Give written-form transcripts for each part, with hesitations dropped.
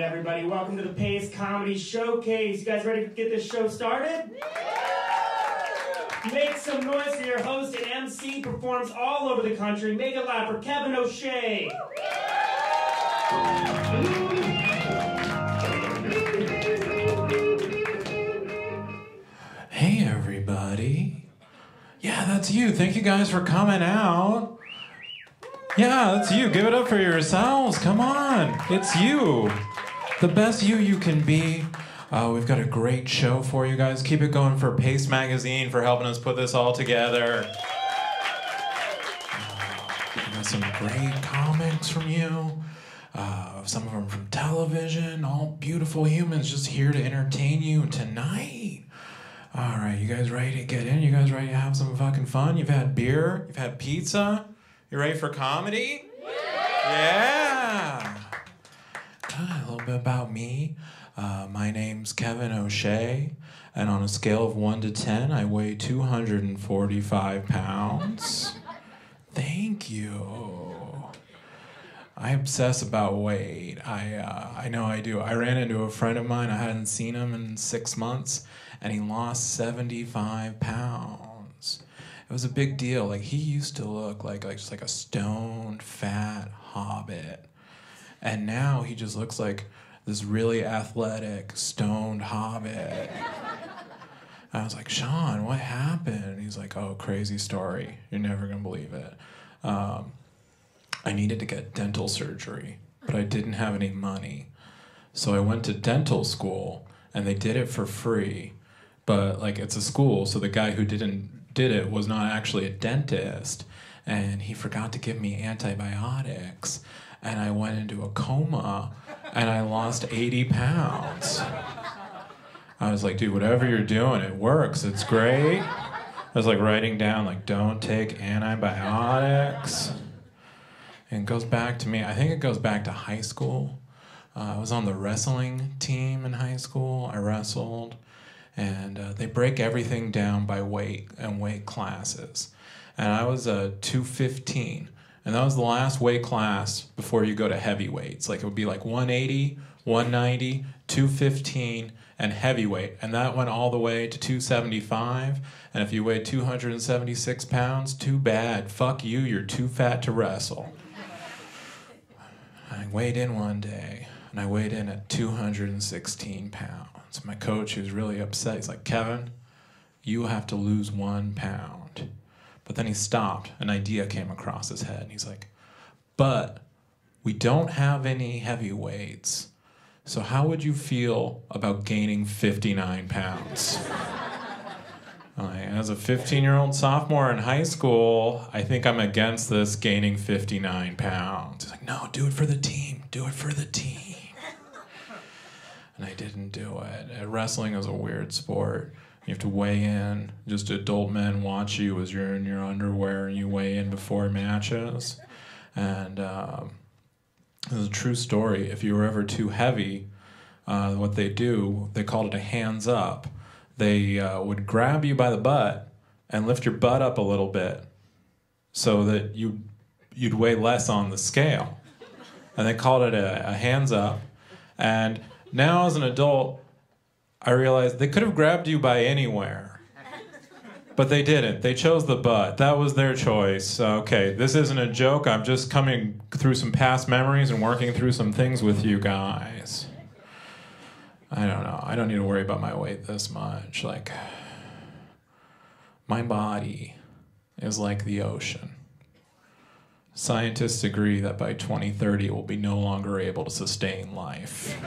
everybody. Welcome to the Paste Comedy Showcase. You guys ready to get this show started? Make some noise for your host and MC, performs all over the country. Make it loud for Kevin O'Shea. Hey, everybody. Yeah, that's you. Thank you guys for coming out. Yeah, that's you. Give it up for yourselves. Come on. It's you. The best you can be. We've got a great show for you guys. Keep it going for Paste Magazine for helping us put this all together. We got some great comics from you. Some of them from television. All beautiful humans just here to entertain you tonight. All right, you guys ready to get in? You guys ready to have some fucking fun? You've had beer. You've had pizza. You ready for comedy? Yeah. A little bit about me. My name's Kevin O'Shea, and on a scale of 1 to 10, I weigh 245 pounds. Thank you. I obsess about weight. I know I do. I ran into a friend of mine. I hadn't seen him in 6 months, and he lost 75 pounds. It was a big deal. Like, he used to look like just like a stoned, fat hobbit. And now he just looks like this really athletic, stoned hobbit. I was like, Sean, what happened? And he's like, oh, crazy story. You're never gonna believe it. I needed to get dental surgery, but I didn't have any money. So I went to dental school, and they did it for free. But, like, it's a school, so the guy who did it was not actually a dentist, and he forgot to give me antibiotics, and I went into a coma, and I lost 80 pounds. I was like, dude, whatever you're doing, it works, it's great. I was like writing down, like, don't take antibiotics. And it goes back to me, I think it goes back to high school. I was on the wrestling team in high school. I wrestled. And they break everything down by weight and weight classes. And I was 215. And that was the last weight class before you go to heavyweights. Like, it would be like 180, 190, 215, and heavyweight. And that went all the way to 275. And if you weighed 276 pounds, too bad. Fuck you, you're too fat to wrestle. I weighed in one day, and I weighed in at 216 pounds. My coach, he was really upset. He's like, Kevin, you have to lose 1 pound. But then he stopped. An idea came across his head. And he's like, but we don't have any heavyweights. So how would you feel about gaining 59 pounds? As a 15-year-old sophomore in high school, I think I'm against this gaining 59 pounds. He's like, no, do it for the team. Do it for the team. And I didn't do it. Wrestling is a weird sport. You have to weigh in. Just adult men watch you as you're in your underwear and you weigh in before matches. And it's a true story. If you were ever too heavy, what they do, they called it a hands up. They would grab you by the butt and lift your butt up a little bit so that you'd weigh less on the scale. And they called it a hands up. And now as an adult, I realized they could have grabbed you by anywhere. But they didn't. They chose the butt. That was their choice. Okay, this isn't a joke. I'm just coming through some past memories and working through some things with you guys. I don't know. I don't need to worry about my weight this much. Like, my body is like the ocean. Scientists agree that by 2030 it will be no longer able to sustain life.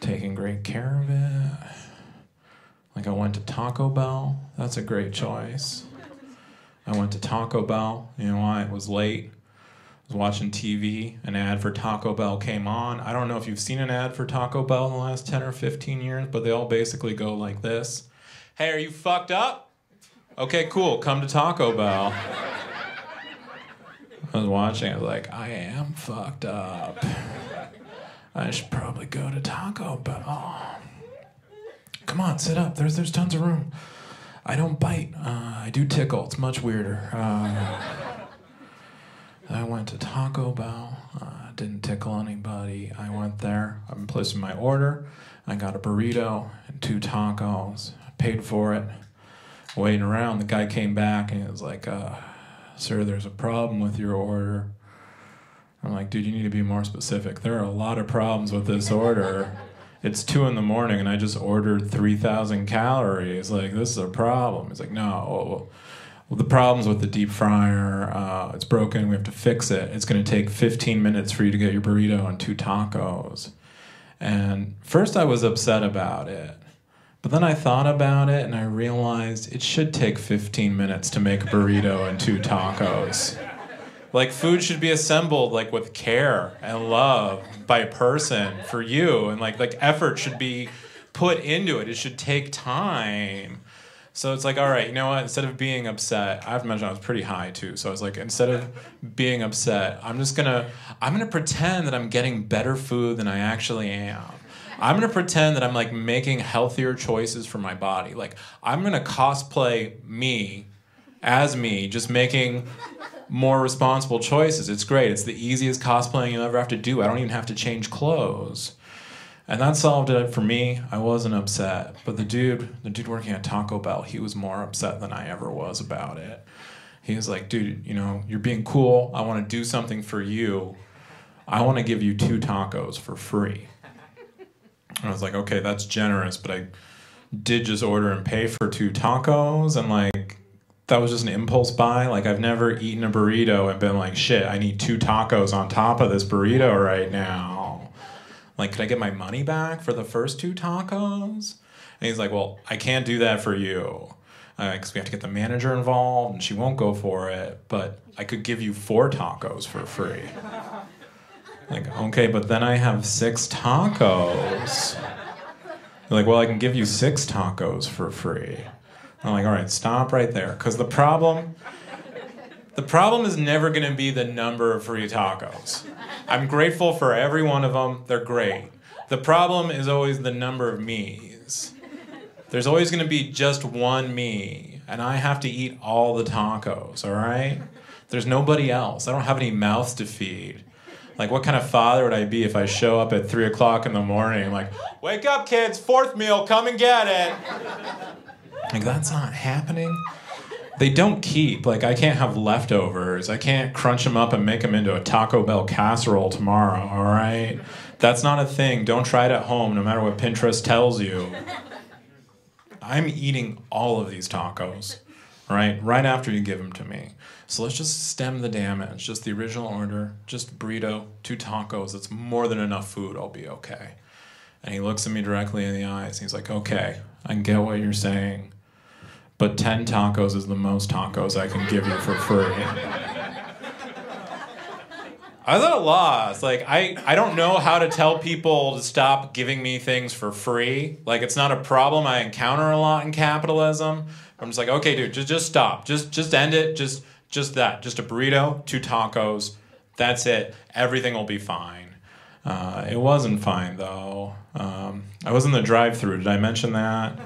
Taking great care of it. Like, I went to Taco Bell. That's a great choice. I went to Taco Bell. You know why? It was late. I was watching TV. An ad for Taco Bell came on. I don't know if you've seen an ad for Taco Bell in the last 10 or 15 years, but they all basically go like this. Hey, are you fucked up? Okay, cool. Come to Taco Bell. I was watching. I was like, I am fucked up. I should probably go to Taco Bell. Come on, sit up. There's tons of room. I don't bite. I do tickle. It's much weirder. I went to Taco Bell. didn't tickle anybody. I went there, I'm placing my order, I got a burrito and 2 tacos. I paid for it. Waiting around, the guy came back and he was like, sir, there's a problem with your order. I'm like, dude, you need to be more specific. There are a lot of problems with this order. It's 2 in the morning and I just ordered 3,000 calories. Like, this is a problem. He's like, no, well, the problem's with the deep fryer. It's broken, we have to fix it. It's gonna take 15 minutes for you to get your burrito and 2 tacos. And first I was upset about it. But then I thought about it and I realized it should take 15 minutes to make a burrito and 2 tacos. Like, food should be assembled like with care and love by a person for you, and like effort should be put into it. It should take time. So it's like, all right, you know what? Instead of being upset, I have to mention I was pretty high too. So I was like, instead of being upset, I'm gonna pretend that I'm getting better food than I actually am. I'm gonna pretend that I'm like making healthier choices for my body. Like, I'm gonna cosplay me as me, just making more responsible choices. It's great. It's the easiest cosplaying you'll ever have to do. I don't even have to change clothes. And that solved it for me. I wasn't upset. But the dude working at Taco Bell, he was more upset than I ever was about it. He was like, dude, you know, you're being cool. I want to do something for you. I want to give you 2 tacos for free. And I was like, okay, that's generous, but I did just order and pay for 2 tacos, and like, that was just an impulse buy. Like, I've never eaten a burrito and been like, shit, I need 2 tacos on top of this burrito right now. Like, could I get my money back for the first 2 tacos? And he's like, well, I can't do that for you. Because we have to get the manager involved, and she won't go for it. But I could give you 4 tacos for free. Like, okay, but then I have 6 tacos. They're like, well, I can give you 6 tacos for free. I'm like, all right, stop right there. Because the problem is never going to be the number of free tacos. I'm grateful for every one of them. They're great. The problem is always the number of me's. There's always going to be just one me, and I have to eat all the tacos, all right? There's nobody else. I don't have any mouths to feed. Like, what kind of father would I be if I show up at 3 o'clock in the morning, like, wake up, kids, 4th meal, come and get it. Like, that's not happening. They don't keep. Like, I can't have leftovers. I can't crunch them up and make them into a Taco Bell casserole tomorrow, all right? That's not a thing. Don't try it at home, no matter what Pinterest tells you. I'm eating all of these tacos, right after you give them to me. So let's just stem the damage. Just the original order, just burrito, 2 tacos. It's more than enough food. I'll be okay. And he looks at me directly in the eyes. He's like, okay, I get what you're saying, but 10 tacos is the most tacos I can give you for free. I was at a loss. Like, I don't know how to tell people to stop giving me things for free. Like, it's not a problem I encounter a lot in capitalism. I'm just like, okay, dude, just stop. Just end it. Just that. Just a burrito, 2 tacos. That's it. Everything will be fine. It wasn't fine, though. I was in the drive-thru. Did I mention that?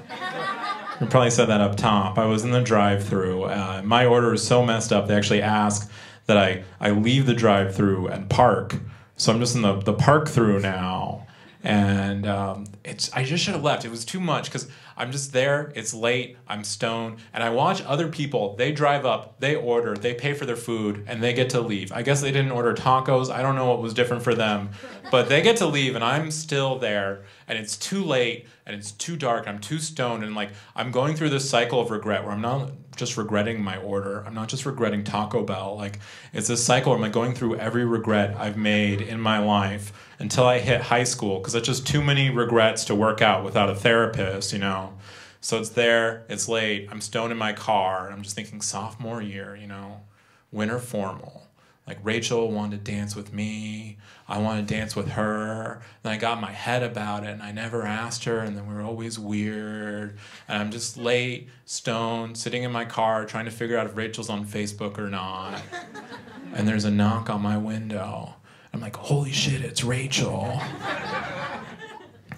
I probably said that up top. I was in the drive-thru. My order is so messed up, they actually ask that I leave the drive-thru and park. So I'm just in the park-thru now. And I just should have left. It was too much because I'm just there, it's late, I'm stoned, and I watch other people, they drive up, they order, they pay for their food, and they get to leave. I guess they didn't order tacos, I don't know what was different for them, but they get to leave and I'm still there, and it's too late, and it's too dark, I'm too stoned, and like, I'm going through this cycle of regret where I'm not just regretting my order, I'm not just regretting Taco Bell, like, it's this cycle where I'm like going through every regret I've made in my life until I hit high school, because it's just too many regrets to work out without a therapist, you know? So it's there, it's late, I'm stoned in my car, and I'm just thinking sophomore year, you know, winter formal. Like, Rachel wanted to dance with me, I wanted to dance with her, then I got in my head about it, and I never asked her, and then we were always weird, and I'm just late, stoned, sitting in my car, trying to figure out if Rachel's on Facebook or not, and there's a knock on my window. I'm like, holy shit, it's Rachel.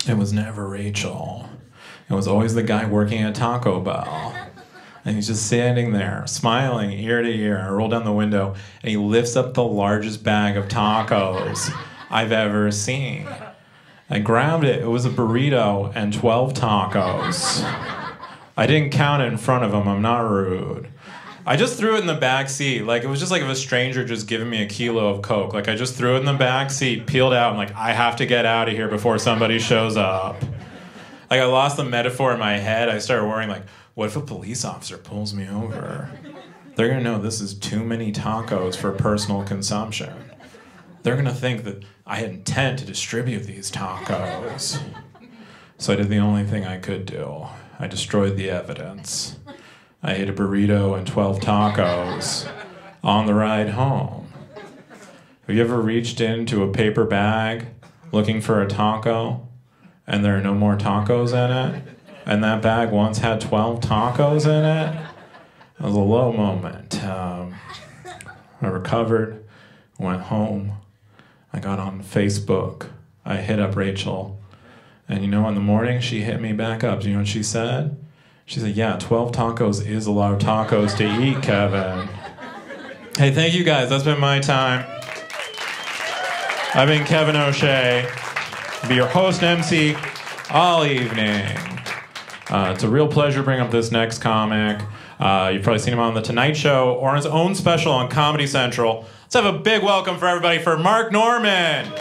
It was never Rachel. It was always the guy working at Taco Bell. And he's just standing there, smiling ear to ear. I roll down the window, and he lifts up the largest bag of tacos. I've ever seen. I grabbed it. It was a burrito and 12 tacos. I didn't count it in front of him. I'm not rude. I just threw it in the back seat. Like, it was just like if a stranger just giving me a kilo of Coke. Like, I just threw it in the back seat, peeled out, and like, I have to get out of here before somebody shows up. Like, I lost the metaphor in my head. I started worrying, like, what if a police officer pulls me over? They're gonna know this is too many tacos for personal consumption. They're gonna think that I had intent to distribute these tacos. So I did the only thing I could do. I destroyed the evidence. I ate a burrito and 12 tacos on the ride home. Have you ever reached into a paper bag looking for a taco and there are no more tacos in it? And that bag once had 12 tacos in it? It was a low moment. I recovered, went home. I got on Facebook. I hit up Rachel. And you know, in the morning, she hit me back up. Do you know what she said? She said, yeah, 12 tacos is a lot of tacos to eat, Kevin. Hey, thank you guys. That's been my time. I've been Kevin O'Shea. I'll be your host and MC all evening. It's a real pleasure to bring up this next comic. You've probably seen him on The Tonight Show or on his own special on Comedy Central. Let's have a big welcome for everybody for Mark Norman.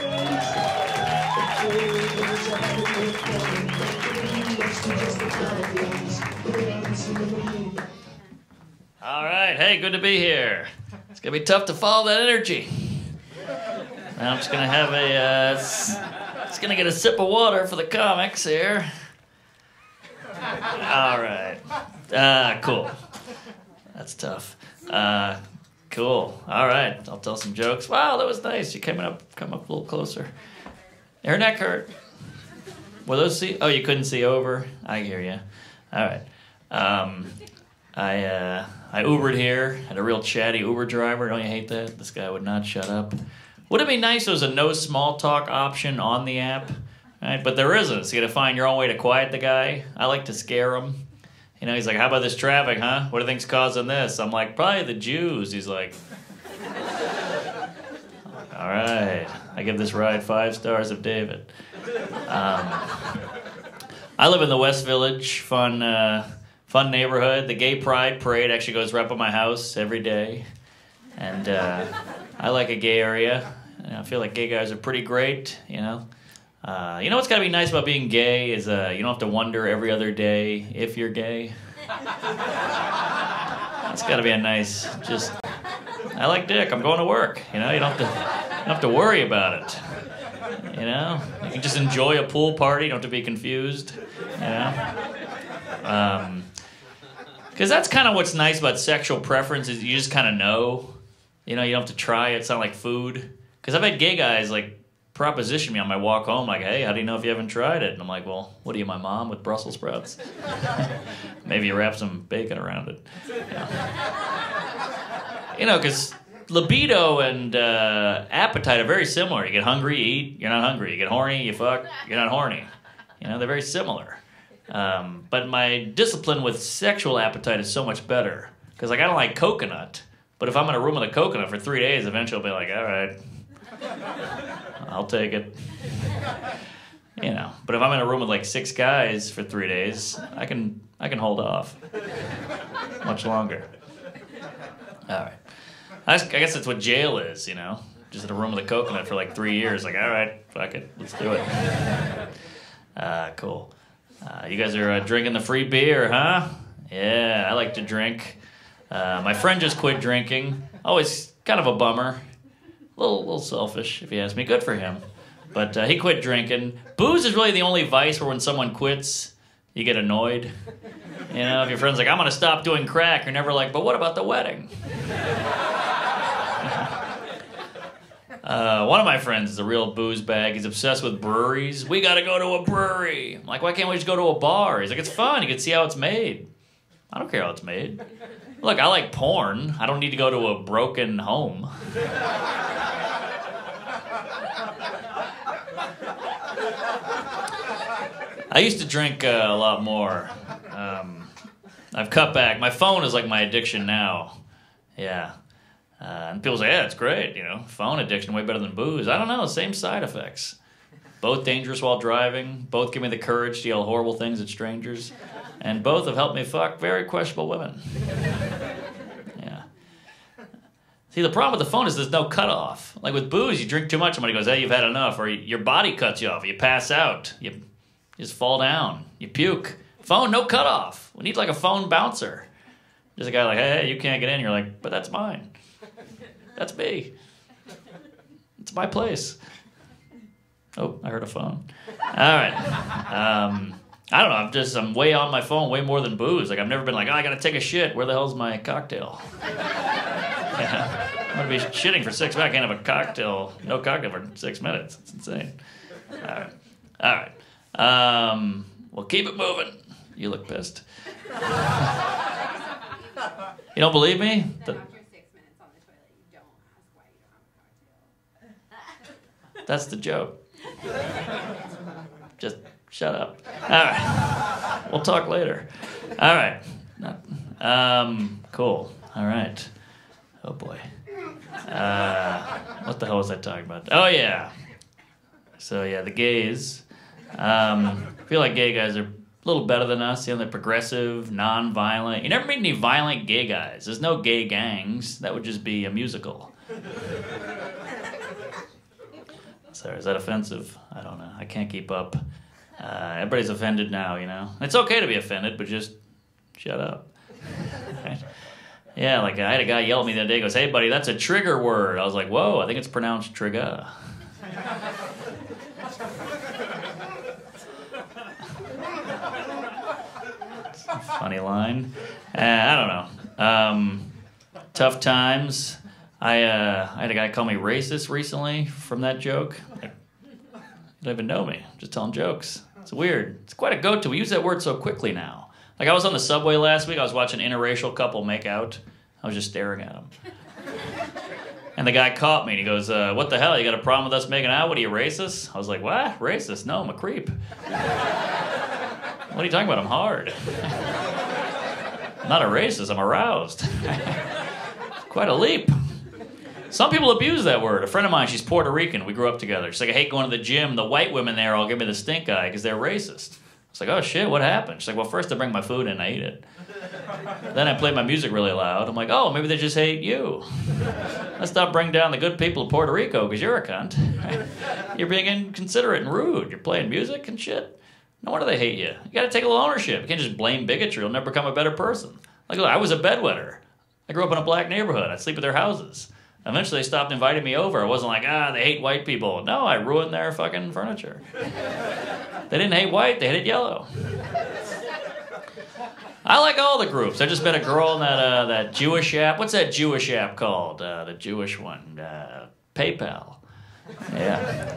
All right, hey, good to be here. It's gonna be tough to follow that energy. Now I'm just gonna have just gonna get a sip of water for the comics here. All right, cool. That's tough. Cool. All right, I'll tell some jokes. Wow, that was nice. You come up a little closer. Your neck hurt. Were those see? Oh, you couldn't see over. I hear you. All right. I Ubered here, had a real chatty Uber driver. Don't you hate that? This guy would not shut up. Would it be nice if there was a no small talk option on the app? Right? But there isn't, so you gotta find your own way to quiet the guy. I like to scare him. You know, he's like, how about this traffic, huh? What do you think's causing this? I'm like, probably the Jews. He's like, all right. I give this ride 5 stars of David. I live in the West Village, fun neighborhood. The Gay Pride Parade actually goes right by my house every day. And I like a gay area. I feel like gay guys are pretty great, you know. You know what's got to be nice about being gay is you don't have to wonder every other day if you're gay. It's got to be a nice, just, I like dick, I'm going to work. You know, you don't have to worry about it. You know, you can just enjoy a pool party, you don't have to be confused. You know? Because that's kind of what's nice about sexual preference is you just kind of know. You know, you don't have to try it. It's not like food. Because I've had gay guys, like, proposition me on my walk home, like, hey, how do you know if you haven't tried it? And I'm like, well, what are you, my mom with Brussels sprouts? Maybe you wrap some bacon around it. You know, because libido and appetite are very similar. You get hungry, you eat, you're not hungry. You get horny, you fuck, you're not horny. You know, they're very similar. But my discipline with sexual appetite is so much better. Because, like, I don't like coconut. But if I'm in a room with a coconut for 3 days, eventually I'll be like, all right, I'll take it. You know. But if I'm in a room with, like, 6 guys for 3 days, I can hold off much longer. All right. I guess that's what jail is, you know. Just in a room with a coconut for, like, 3 years. Like, all right, fuck it, let's do it. Cool. You guys are drinking the free beer, huh? Yeah, I like to drink. My friend just quit drinking. Always kind of a bummer. A little selfish, if you ask me. Good for him. But he quit drinking. Booze is really the only vice where when someone quits, you get annoyed. You know, if your friend's like, I'm going to stop doing crack, you're never like, but what about the wedding? One of my friends is a real booze bag. He's obsessed with breweries. We got to go to a brewery. I'm like, why can't we just go to a bar? He's like, it's fun. You can see how it's made. I don't care how it's made. Look, I like porn. I don't need to go to a broken home. I used to drink a lot more. I've cut back. My phone is like my addiction now. Yeah. And people say, yeah, it's great, phone addiction way better than booze. I don't know, same side effects. Both dangerous while driving, both give me the courage to yell horrible things at strangers, and both have helped me fuck very questionable women. Yeah. See, the problem with the phone is there's no cutoff. Like with booze, you drink too much, somebody goes, hey, you've had enough, or your body cuts you off, you pass out, you just fall down, you puke. Phone, no cutoff. We need like a phone bouncer. There's a guy like, hey, you can't get in. You're like, but that's mine. That's me. It's my place. Oh, I heard a phone. All right. I don't know. I'm way on my phone, way more than booze. Like I've never been like, oh, I gotta take a shit. Where the hell's my cocktail? Yeah. I'm gonna be shitting for 6 minutes. I can't have a cocktail, no cocktail for 6 minutes. It's insane. All right. Well, keep it moving. You look pissed. You don't believe me? After 6 minutes on the toilet, you don't ask why you don't have a cocktail. That's the joke. Just shut up. All right. We'll talk later. All right. Cool. All right. Oh, boy. What the hell was I talking about? Oh, yeah. So, yeah, the gays. I feel like gay guys are a little better than us. They're progressive, non-violent. You never meet any violent gay guys. There's no gay gangs. That would just be a musical. Sorry, is that offensive? I don't know. I can't keep up. Everybody's offended now, It's okay to be offended, but just shut up. Right? Yeah, like I had a guy yell at me the other day, goes, hey, buddy, that's a trigger word. I was like, whoa, I think it's pronounced trigger. Funny line. I don't know. Tough times. I had a guy call me racist recently from that joke. Like, you don't even know me. I'm just telling jokes. It's weird. It's quite a go-to. We use that word so quickly now. Like I was on the subway last week. I was watching an interracial couple make out. I was just staring at them. And the guy caught me and he goes, what the hell? You got a problem with us making out? What are you, racist? I was like, what? Racist? No, I'm a creep. What are you talking about? I'm hard. I'm not a racist. I'm aroused. Quite a leap. Some people abuse that word. A friend of mine, she's Puerto Rican. We grew up together. She's like, I hate going to the gym. The white women there all give me the stink eye because they're racist. I was like, oh, shit, what happened? She's like, well, first I bring my food in and I eat it. Then I play my music really loud. I'm like, oh, maybe they just hate you. Let's not bring down the good people of Puerto Rico because you're a cunt. You're being inconsiderate and rude. You're playing music and shit. No wonder they hate you. You got to take a little ownership. You can't just blame bigotry. You'll never become a better person. Like, look, I was a bedwetter. I grew up in a black neighborhood. I'd sleep at their houses. Eventually, they stopped inviting me over. I wasn't like, they hate white people. No, I ruined their fucking furniture. They didn't hate white. They hated yellow. I like all the groups. I just met a girl in that Jewish app. What's that Jewish app called? The Jewish one. PayPal. Yeah.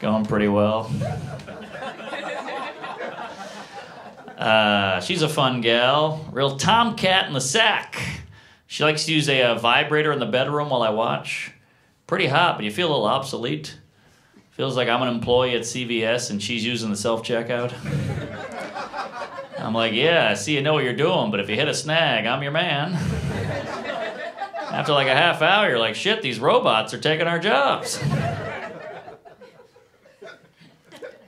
Going pretty well. She's a fun gal. Real tomcat in the sack. She likes to use a vibrator in the bedroom while I watch. Pretty hot, but you feel a little obsolete. Feels like I'm an employee at CVS and she's using the self-checkout. I'm like, yeah, I see you know what you're doing, but if you hit a snag, I'm your man. After like a half hour, you're like, shit, these robots are taking our jobs.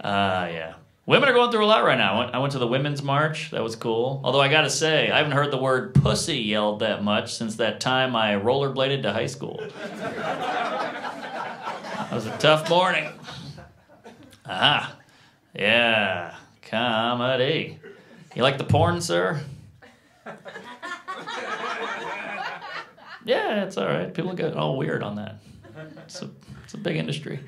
Yeah. Women are going through a lot right now. I went to the Women's March. That was cool. Although I gotta say, I haven't heard the word pussy yelled that much since that time I rollerbladed to high school. It was a tough morning. Aha. Yeah. Comedy. You like the porn, sir? Yeah, it's all right. People get all weird on that. It's a big industry.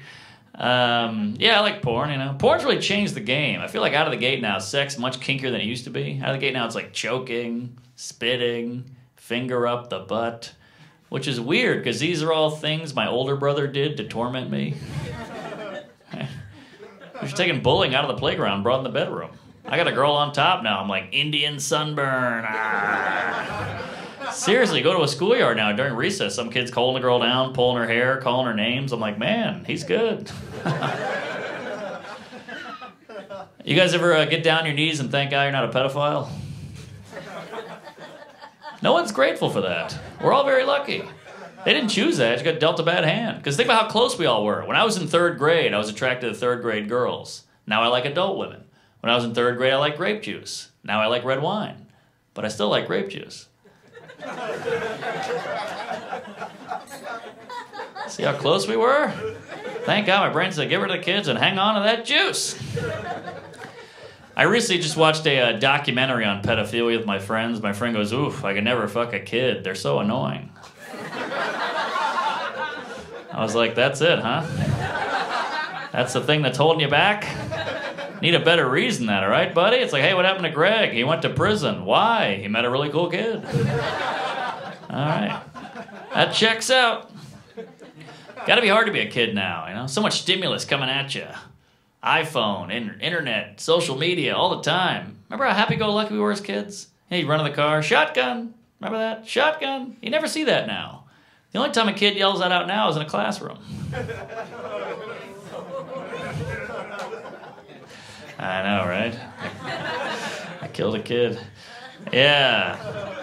Yeah, I like porn, Porn's really changed the game. I feel like out of the gate now, sex much kinkier than it used to be. Out of the gate now, it's like choking, spitting, finger up the butt, which is weird because these are all things my older brother did to torment me. She's taking bullying out of the playground, brought in the bedroom. I got a girl on top now. I'm like, Indian sunburn. Seriously, go to a schoolyard now during recess. Some kid's holding a girl down, pulling her hair, calling her names. I'm like, man, he's good. You guys ever get down on your knees and thank God you're not a pedophile? No one's grateful for that. We're all very lucky. They didn't choose that. She got dealt a bad hand. Because think about how close we all were. When I was in 3rd grade, I was attracted to 3rd grade girls. Now I like adult women. When I was in 3rd grade, I liked grape juice. Now I like red wine. But I still like grape juice. See how close we were? Thank God my brain said, get rid of the kids and hang on to that juice. I recently just watched a documentary on pedophilia with my friends. My friend goes, oof, I could never fuck a kid. They're so annoying. I was like, that's it, huh? That's the thing that's holding you back? Need a better reason than that, all right, buddy? It's like, hey, what happened to Greg? He went to prison. Why? He met a really cool kid. All right. That checks out. Gotta be hard to be a kid now, you know? So much stimulus coming at you. iPhone, internet, social media, all the time. Remember how happy-go-lucky we were as kids? Hey, you run in the car, shotgun. Remember that? Shotgun. You never see that now. The only time a kid yells that out now is in a classroom. I know, right? I killed a kid. Yeah.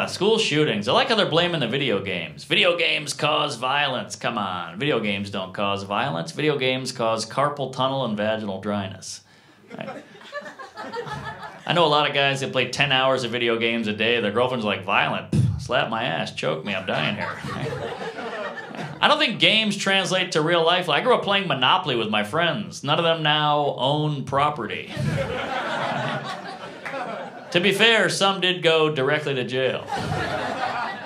School shootings. I like how they're blaming the video games. Video games cause violence. Come on. Video games don't cause violence. Video games cause carpal tunnel and vaginal dryness. I know a lot of guys that play 10 hours of video games a day. Their girlfriend's like, violent. Slap my ass. Choke me. I'm dying here. I don't think games translate to real life. I grew up playing Monopoly with my friends. None of them now own property. To be fair, some did go directly to jail.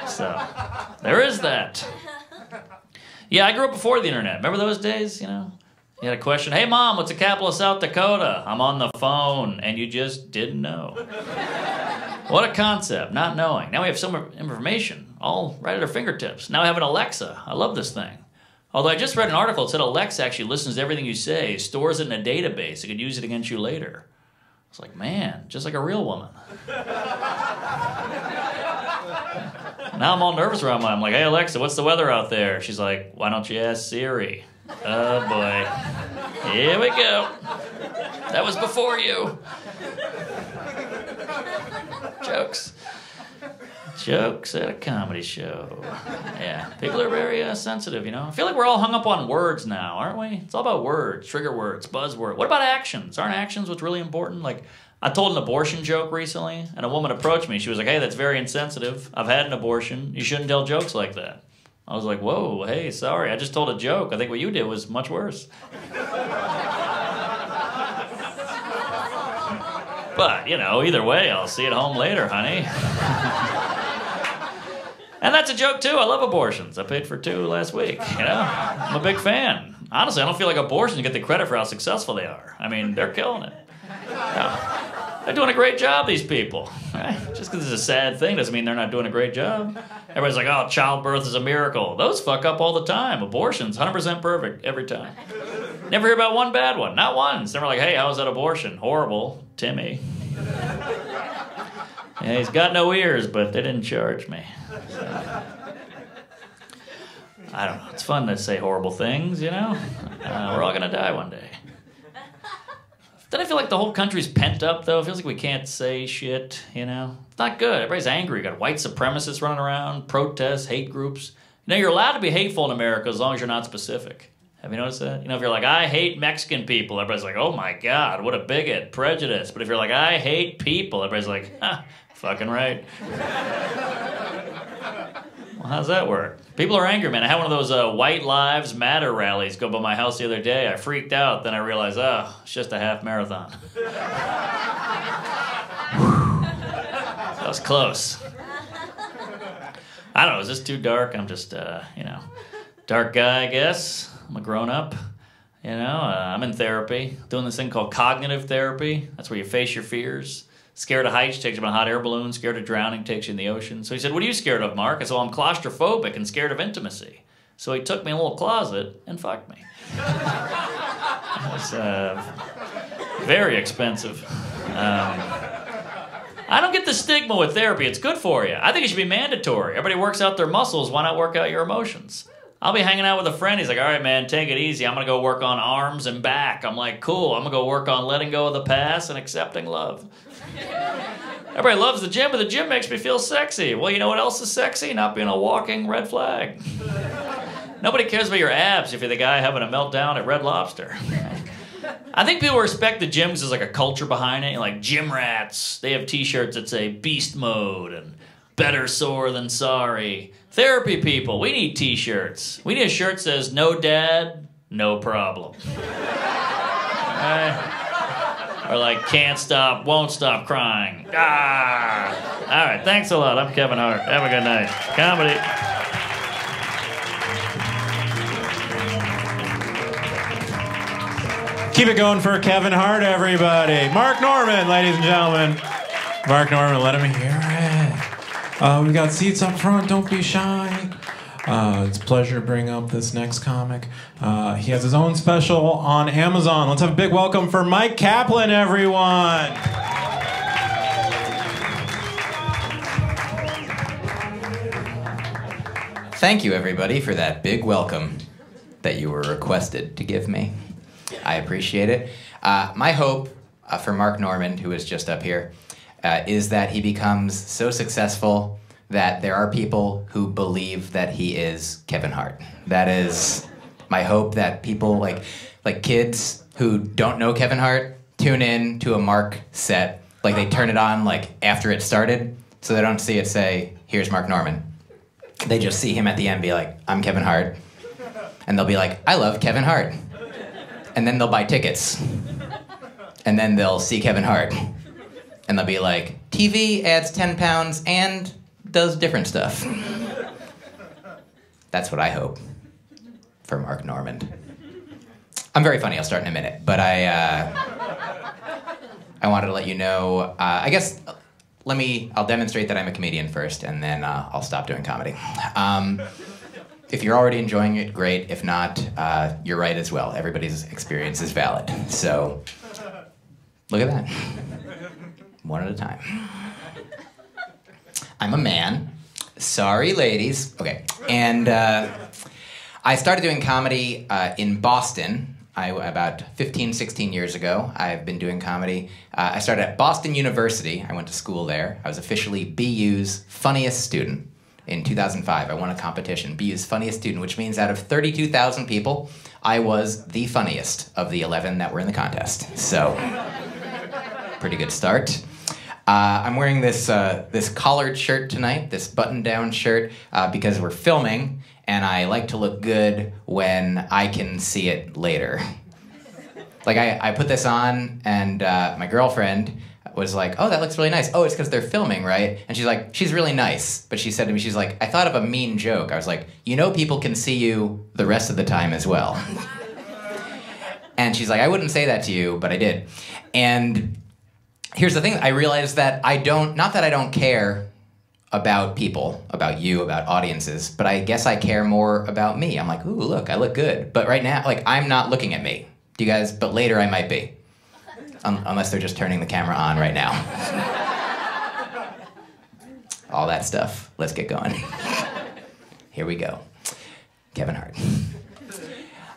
So, there is that. Yeah, I grew up before the internet. Remember those days, you know? You had a question, hey Mom, what's the capital of South Dakota? I'm on the phone, and you just didn't know. What a concept, not knowing. Now we have so much information, all right at our fingertips. Now I have an Alexa. I love this thing. Although I just read an article that said Alexa actually listens to everything you say, stores it in a database, it could use it against you later. It's like, man, just like a real woman. Now I'm all nervous around mine. I'm like, hey, Alexa, what's the weather out there? She's like, why don't you ask Siri? Oh, boy. Here we go. That was before you. Jokes. Jokes at a comedy show. Yeah, people are very sensitive, you know. I feel like we're all hung up on words now, aren't we? It's all about words, trigger words, buzzword. What about actions? Aren't actions what's really important? Like, I told an abortion joke recently, and a woman approached me. She was like, hey, that's very insensitive. I've had an abortion. You shouldn't tell jokes like that. I was like, whoa, hey, sorry. I just told a joke. I think what you did was much worse. But, you know, either way, I'll see you at home later, honey. And that's a joke, too. I love abortions. I paid for 2 last week, you know? I'm a big fan. Honestly, I don't feel like abortions get the credit for how successful they are. I mean, they're killing it. Yeah. They're doing a great job, these people. Right? Just because it's a sad thing doesn't mean they're not doing a great job. Everybody's like, oh, childbirth is a miracle. Those fuck up all the time. Abortions, 100% perfect every time. Never hear about one bad one. Not once. Never like, hey, how was that abortion? Horrible. Timmy. Yeah, he's got no ears, but they didn't charge me. So, I don't know. It's fun to say horrible things, you know? We're all going to die one day. Don't I feel like the whole country's pent up, though? It feels like we can't say shit, you know? It's not good. Everybody's angry. You got white supremacists running around, protests, hate groups. You know, you're allowed to be hateful in America as long as you're not specific. Have you noticed that? You know, if you're like, I hate Mexican people, everybody's like, oh my God, what a bigot, prejudice. But if you're like, I hate people, everybody's like, ha, fucking right. Well, how's that work? People are angry, man. I had one of those White Lives Matter rallies go by my house the other day. I freaked out. Then I realized, oh, it's just a half marathon. That was close. I don't know. Is this too dark? I'm just, you know, dark guy, I guess. I'm a grown-up. You know, I'm in therapy. Doing this thing called cognitive therapy. That's where you face your fears. Scared of heights takes you on a hot air balloon. Scared of drowning takes you in the ocean. So he said, what are you scared of, Mark? I said, well, I'm claustrophobic and scared of intimacy. So he took me in a little closet and fucked me. It was very expensive. I don't get the stigma with therapy. It's good for you. I think it should be mandatory. Everybody works out their muscles. Why not work out your emotions? I'll be hanging out with a friend. He's like, all right, man, take it easy. I'm going to go work on arms and back. I'm like, cool. I'm going to go work on letting go of the past and accepting love. Everybody loves the gym, but the gym makes me feel sexy. Well, you know what else is sexy? Not being a walking red flag. Nobody cares about your abs if you're the guy having a meltdown at Red Lobster. I think people respect the gym because there's like a culture behind it. Like gym rats, they have t-shirts that say beast mode and better sore than sorry. Therapy people, we need t-shirts. We need a shirt that says no dad, no problem. Or like can't stop, won't stop crying. Ah! All right, thanks a lot. I'm Kevin Hart. Have a good night. Comedy. Keep it going for Kevin Hart, everybody. Mark Norman, ladies and gentlemen. Mark Norman, let him hear it. We got seats up front, don't be shy. It's a pleasure to bring up this next comic. He has his own special on Amazon. Let's have a big welcome for Myq Kaplan, everyone. Thank you, everybody, for that big welcome that you were requested to give me. I appreciate it. My hope for Mark Norman, who is just up here, is that he becomes so successful that there are people who believe that he is Kevin Hart. That is my hope, that people like kids who don't know Kevin Hart tune in to a Mark set, like they turn it on like after it started, so they don't see it say, here's Mark Norman. They just see him at the end be like, I'm Kevin Hart. And they'll be like, I love Kevin Hart. And then they'll buy tickets. And then they'll see Kevin Hart. And they'll be like, TV adds 10 pounds and does different stuff. That's what I hope for Mark Norman. I'm very funny, I'll start in a minute. But I wanted to let you know, I guess, I'll demonstrate that I'm a comedian first, and then I'll stop doing comedy. If you're already enjoying it, great. If not, you're right as well. Everybody's experience is valid. So, look at that. One at a time. I'm a man. Sorry, ladies. Okay. And I started doing comedy in Boston about 15, 16 years ago. I've been doing comedy. I started at Boston University. I went to school there. I was officially BU's funniest student. In 2005, I won a competition, BU's funniest student, which means out of 32,000 people, I was the funniest of the 11 that were in the contest. So, pretty good start. I'm wearing this collared shirt tonight, this button-down shirt, because we're filming, and I like to look good when I can see it later. Like, I put this on, and my girlfriend was like, oh, that looks really nice. Oh, it's because they're filming, right? And she's like, she's really nice. But she said to me, she's like, I thought of a mean joke. I was like, you know people can see you the rest of the time as well. And she's like, I wouldn't say that to you, but I did. And here's the thing, I realized that not that I don't care about people, about you, about audiences, but I guess I care more about me. I'm like, ooh, look, I look good. But right now, like, I'm not looking at me. Do you guys? But later I might be. Unless they're just turning the camera on right now. All that stuff. Let's get going. Here we go. Kevin Hart.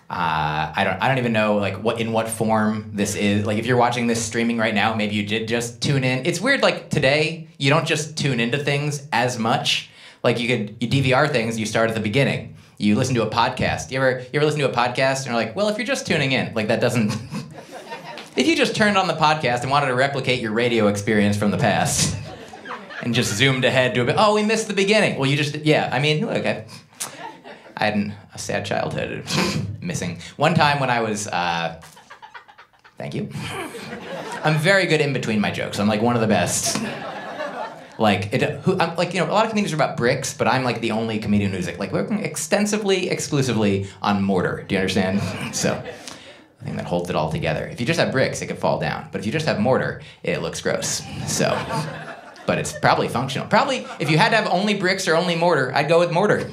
I don't even know like in what form this is. Like if you're watching this streaming right now, maybe you did just tune in. It's weird. Like today, you don't just tune into things as much. Like you DVR things. You start at the beginning. You listen to a podcast. You ever listen to a podcast and you're like, well, if you're just tuning in, like that doesn't. If you just turned on the podcast and wanted to replicate your radio experience from the past and just zoomed ahead to a bit, oh, we missed the beginning. Well, I mean, look, I had a sad childhood, missing. One time when I was, thank you. I'm very good in between my jokes. I'm like one of the best. I'm like, a lot of comedians are about bricks, but I'm like the only comedian who's like working extensively, exclusively on mortar. Do you understand? So. The thing that holds it all together. If you just have bricks, it could fall down. But if you just have mortar, it looks gross. So, but it's probably functional. Probably, if you had to have only bricks or only mortar, I'd go with mortar.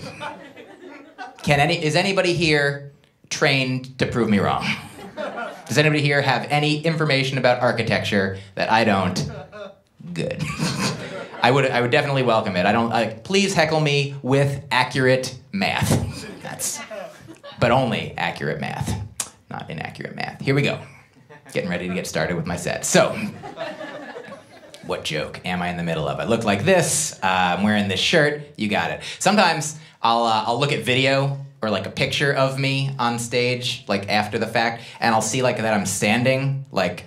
Is anybody here trained to prove me wrong? Does anybody here have any information about architecture that I don't? Good. I would definitely welcome it. Please heckle me with accurate math. But only accurate math. Not inaccurate math. Here we go. Getting ready to get started with my set. So, what joke am I in the middle of? I look like this. I'm wearing this shirt. You got it. Sometimes I'll look at video or like a picture of me on stage, like after the fact, and I'll see like that I'm standing like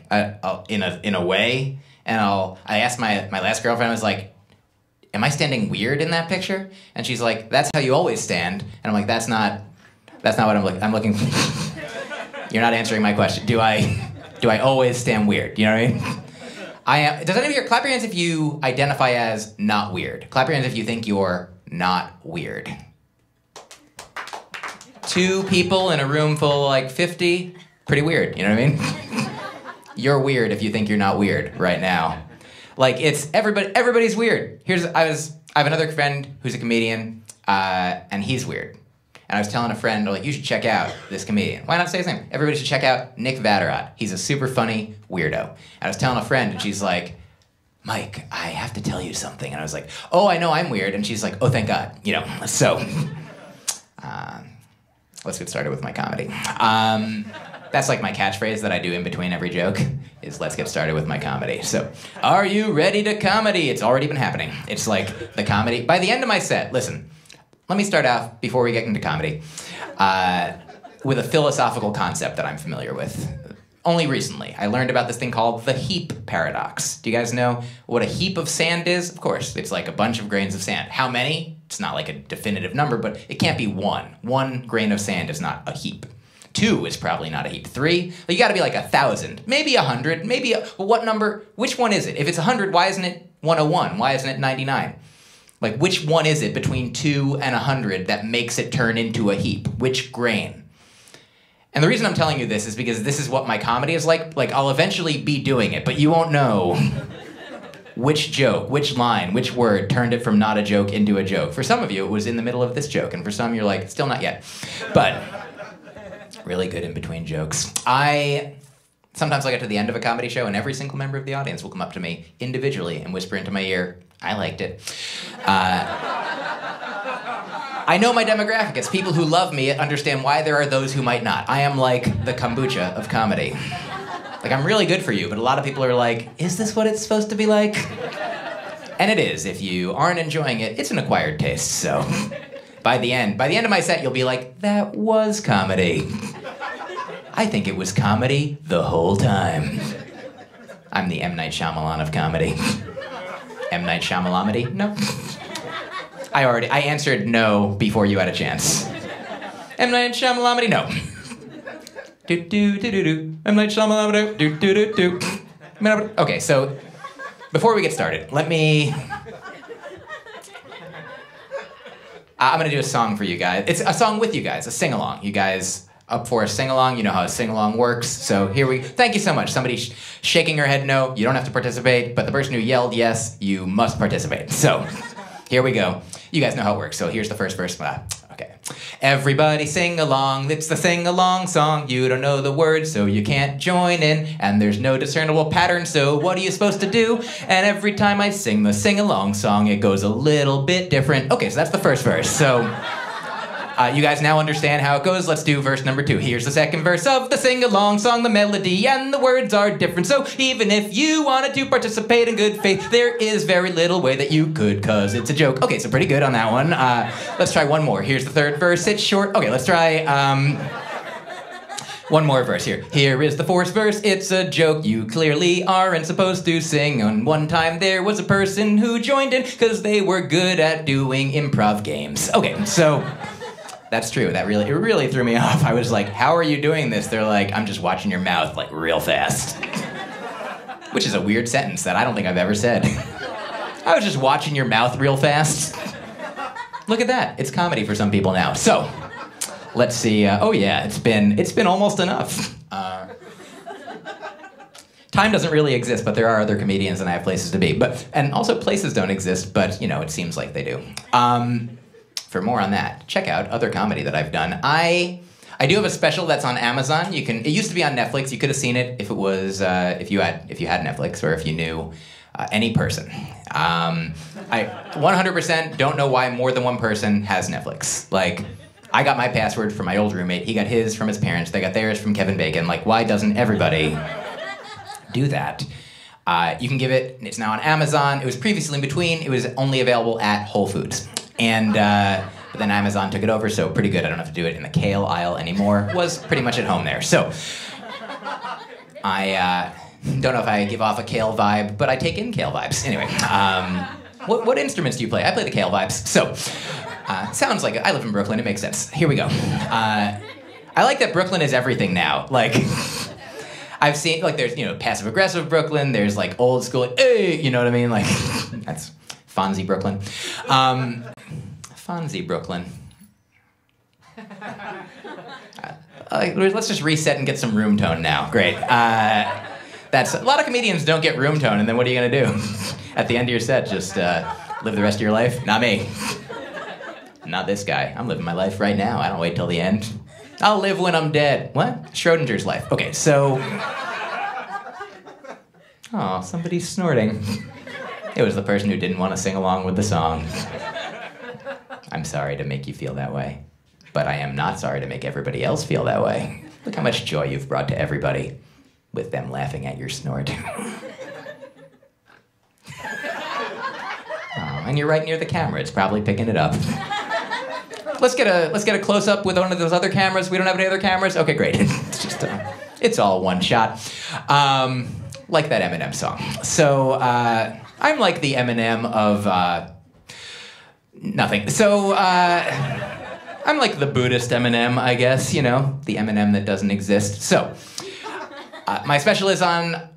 in a way, and I asked my last girlfriend, I was like, am I standing weird in that picture? And she's like, that's how you always stand. And I'm like, that's not what I'm looking for. You're not answering my question. Do I always stand weird? You know what I mean? I am. Does anyone here clap your hands if you identify as not weird? Clap your hands if you think you're not weird. 2 people in a room full of like 50. Pretty weird, you know what I mean? You're weird if you think you're not weird right now. Like, it's everybody's weird. I have another friend who's a comedian, and he's weird. And I was telling a friend, like, you should check out this comedian. Why not say his name? Everybody should check out Nick Vatterott. He's a super funny weirdo. And I was telling a friend, and she's like, Myq, I have to tell you something. And I was like, oh, I know I'm weird. And she's like, oh, thank God. You know, so let's get started with my comedy. That's like my catchphrase that I do in between every joke, is let's get started with my comedy. So, are you ready to comedy? It's already been happening. It's like the comedy. By the end of my set, listen, let me start off, before we get into comedy, with a philosophical concept that I'm familiar with. Only recently, I learned about this thing called the heap paradox. Do you guys know what a heap of sand is? Of course, it's like a bunch of grains of sand. How many? It's not like a definitive number, but it can't be 1. 1 grain of sand is not a heap. 2 is probably not a heap. 3, you gotta be like 1,000, maybe 100, well, what number, which one is it? If it's 100, why isn't it 101? Why isn't it 99? Like, which one is it between 2 and 100 that makes it turn into a heap? Which grain? And the reason I'm telling you this is because this is what my comedy is like. Like, I'll eventually be doing it, but you won't know which joke, which line, which word turned it from not a joke into a joke. For some of you, it was in the middle of this joke, and for some, you're like, still not yet. But really good in-between jokes. Sometimes I get to the end of a comedy show, and every single member of the audience will come up to me individually and whisper into my ear, I liked it. I know my demographic. It's people who love me understand why there are those who might not. I am like the kombucha of comedy. Like, I'm really good for you, but a lot of people are like, is this what it's supposed to be like? And it is. If you aren't enjoying it, it's an acquired taste, so by the end of my set, you'll be like, that was comedy. I think it was comedy the whole time. I'm the M. Night Shyamalan of comedy. M. Night Shyamalan-ity? No. I answered no before you had a chance. M. Night Shyamalan-ity? No. Do-do-do-do-do. M. Night Shyamalan-ity? Do-do-do-do. Okay, so before we get started, I'm gonna do a song for you guys. It's a song with you guys, a sing-along. You guys up for a sing-along? You know how a sing-along works. So thank you so much. Somebody shaking her head no, you don't have to participate, but the person who yelled yes, you must participate. So, here we go. You guys know how it works, so here's the first verse. Okay. Everybody sing along, it's the sing-along song. You don't know the words, so you can't join in. And there's no discernible pattern, so what are you supposed to do? And every time I sing the sing-along song, it goes a little bit different. Okay, so that's the first verse. So, you guys now understand how it goes. Let's do verse number 2. Here's the second verse of the sing-along song. The melody and the words are different, so even if you wanted to participate in good faith, there is very little way that you could, cause it's a joke. Okay, so pretty good on that one. Let's try one more. Here's the third verse. It's short. Okay, let's try one more verse here. Here is the fourth verse. It's a joke you clearly aren't supposed to sing. And one time there was a person who joined in because they were good at doing improv games. Okay, so that's true. It really threw me off. I was like, how are you doing this? They're like, I'm just watching your mouth like real fast. Which is a weird sentence that I don't think I've ever said. I was just watching your mouth real fast. Look at that. It's comedy for some people now. So, let's see. Oh yeah, it's been almost enough. Time doesn't really exist, but there are other comedians and I have places to be. And also places don't exist, but it seems like they do. For more on that, check out other comedy that I've done. I do have a special that's on Amazon. It used to be on Netflix. You could have seen it if it was if you had Netflix or if you knew any person. I 100% don't know why more than one person has Netflix. Like, I got my password from my old roommate. He got his from his parents. They got theirs from Kevin Bacon. Like, why doesn't everybody do that? You can get it. It's now on Amazon. It was previously in between. It was only available at Whole Foods. And but then Amazon took it over, so pretty good. I don't have to do it in the kale aisle anymore. Was pretty much at home there. So I don't know if I give off a kale vibe, but I take in kale vibes. Anyway, what instruments do you play? I play the kale vibes. So sounds like I live in Brooklyn. It makes sense. Here we go. I like that Brooklyn is everything now. Like, I've seen, like, there's, passive-aggressive Brooklyn. There's, like, old school, like, hey, you know what I mean? Like, that's Fonzie Brooklyn. Fonzie Brooklyn. Let's just reset and get some room tone now. Great. That's a lot of comedians don't get room tone, and then what are you gonna do? At the end of your set, just live the rest of your life? Not me. Not this guy. I'm living my life right now. I don't wait till the end. I'll live when I'm dead. What? Schrodinger's life. Okay, so... Oh, somebody's snorting. It was the person who didn't want to sing along with the song. I'm sorry to make you feel that way, but I am not sorry to make everybody else feel that way. Look how much joy you've brought to everybody with them laughing at your snort. Oh, and you're right near the camera. It's probably picking it up. Let's get a close up with one of those other cameras. We don't have any other cameras? Okay, great. It's just it's all one shot. Like that Eminem song. So I'm like the Eminem of nothing. So I'm like the Buddhist Eminem, I guess. You know, the Eminem that doesn't exist. So my special is on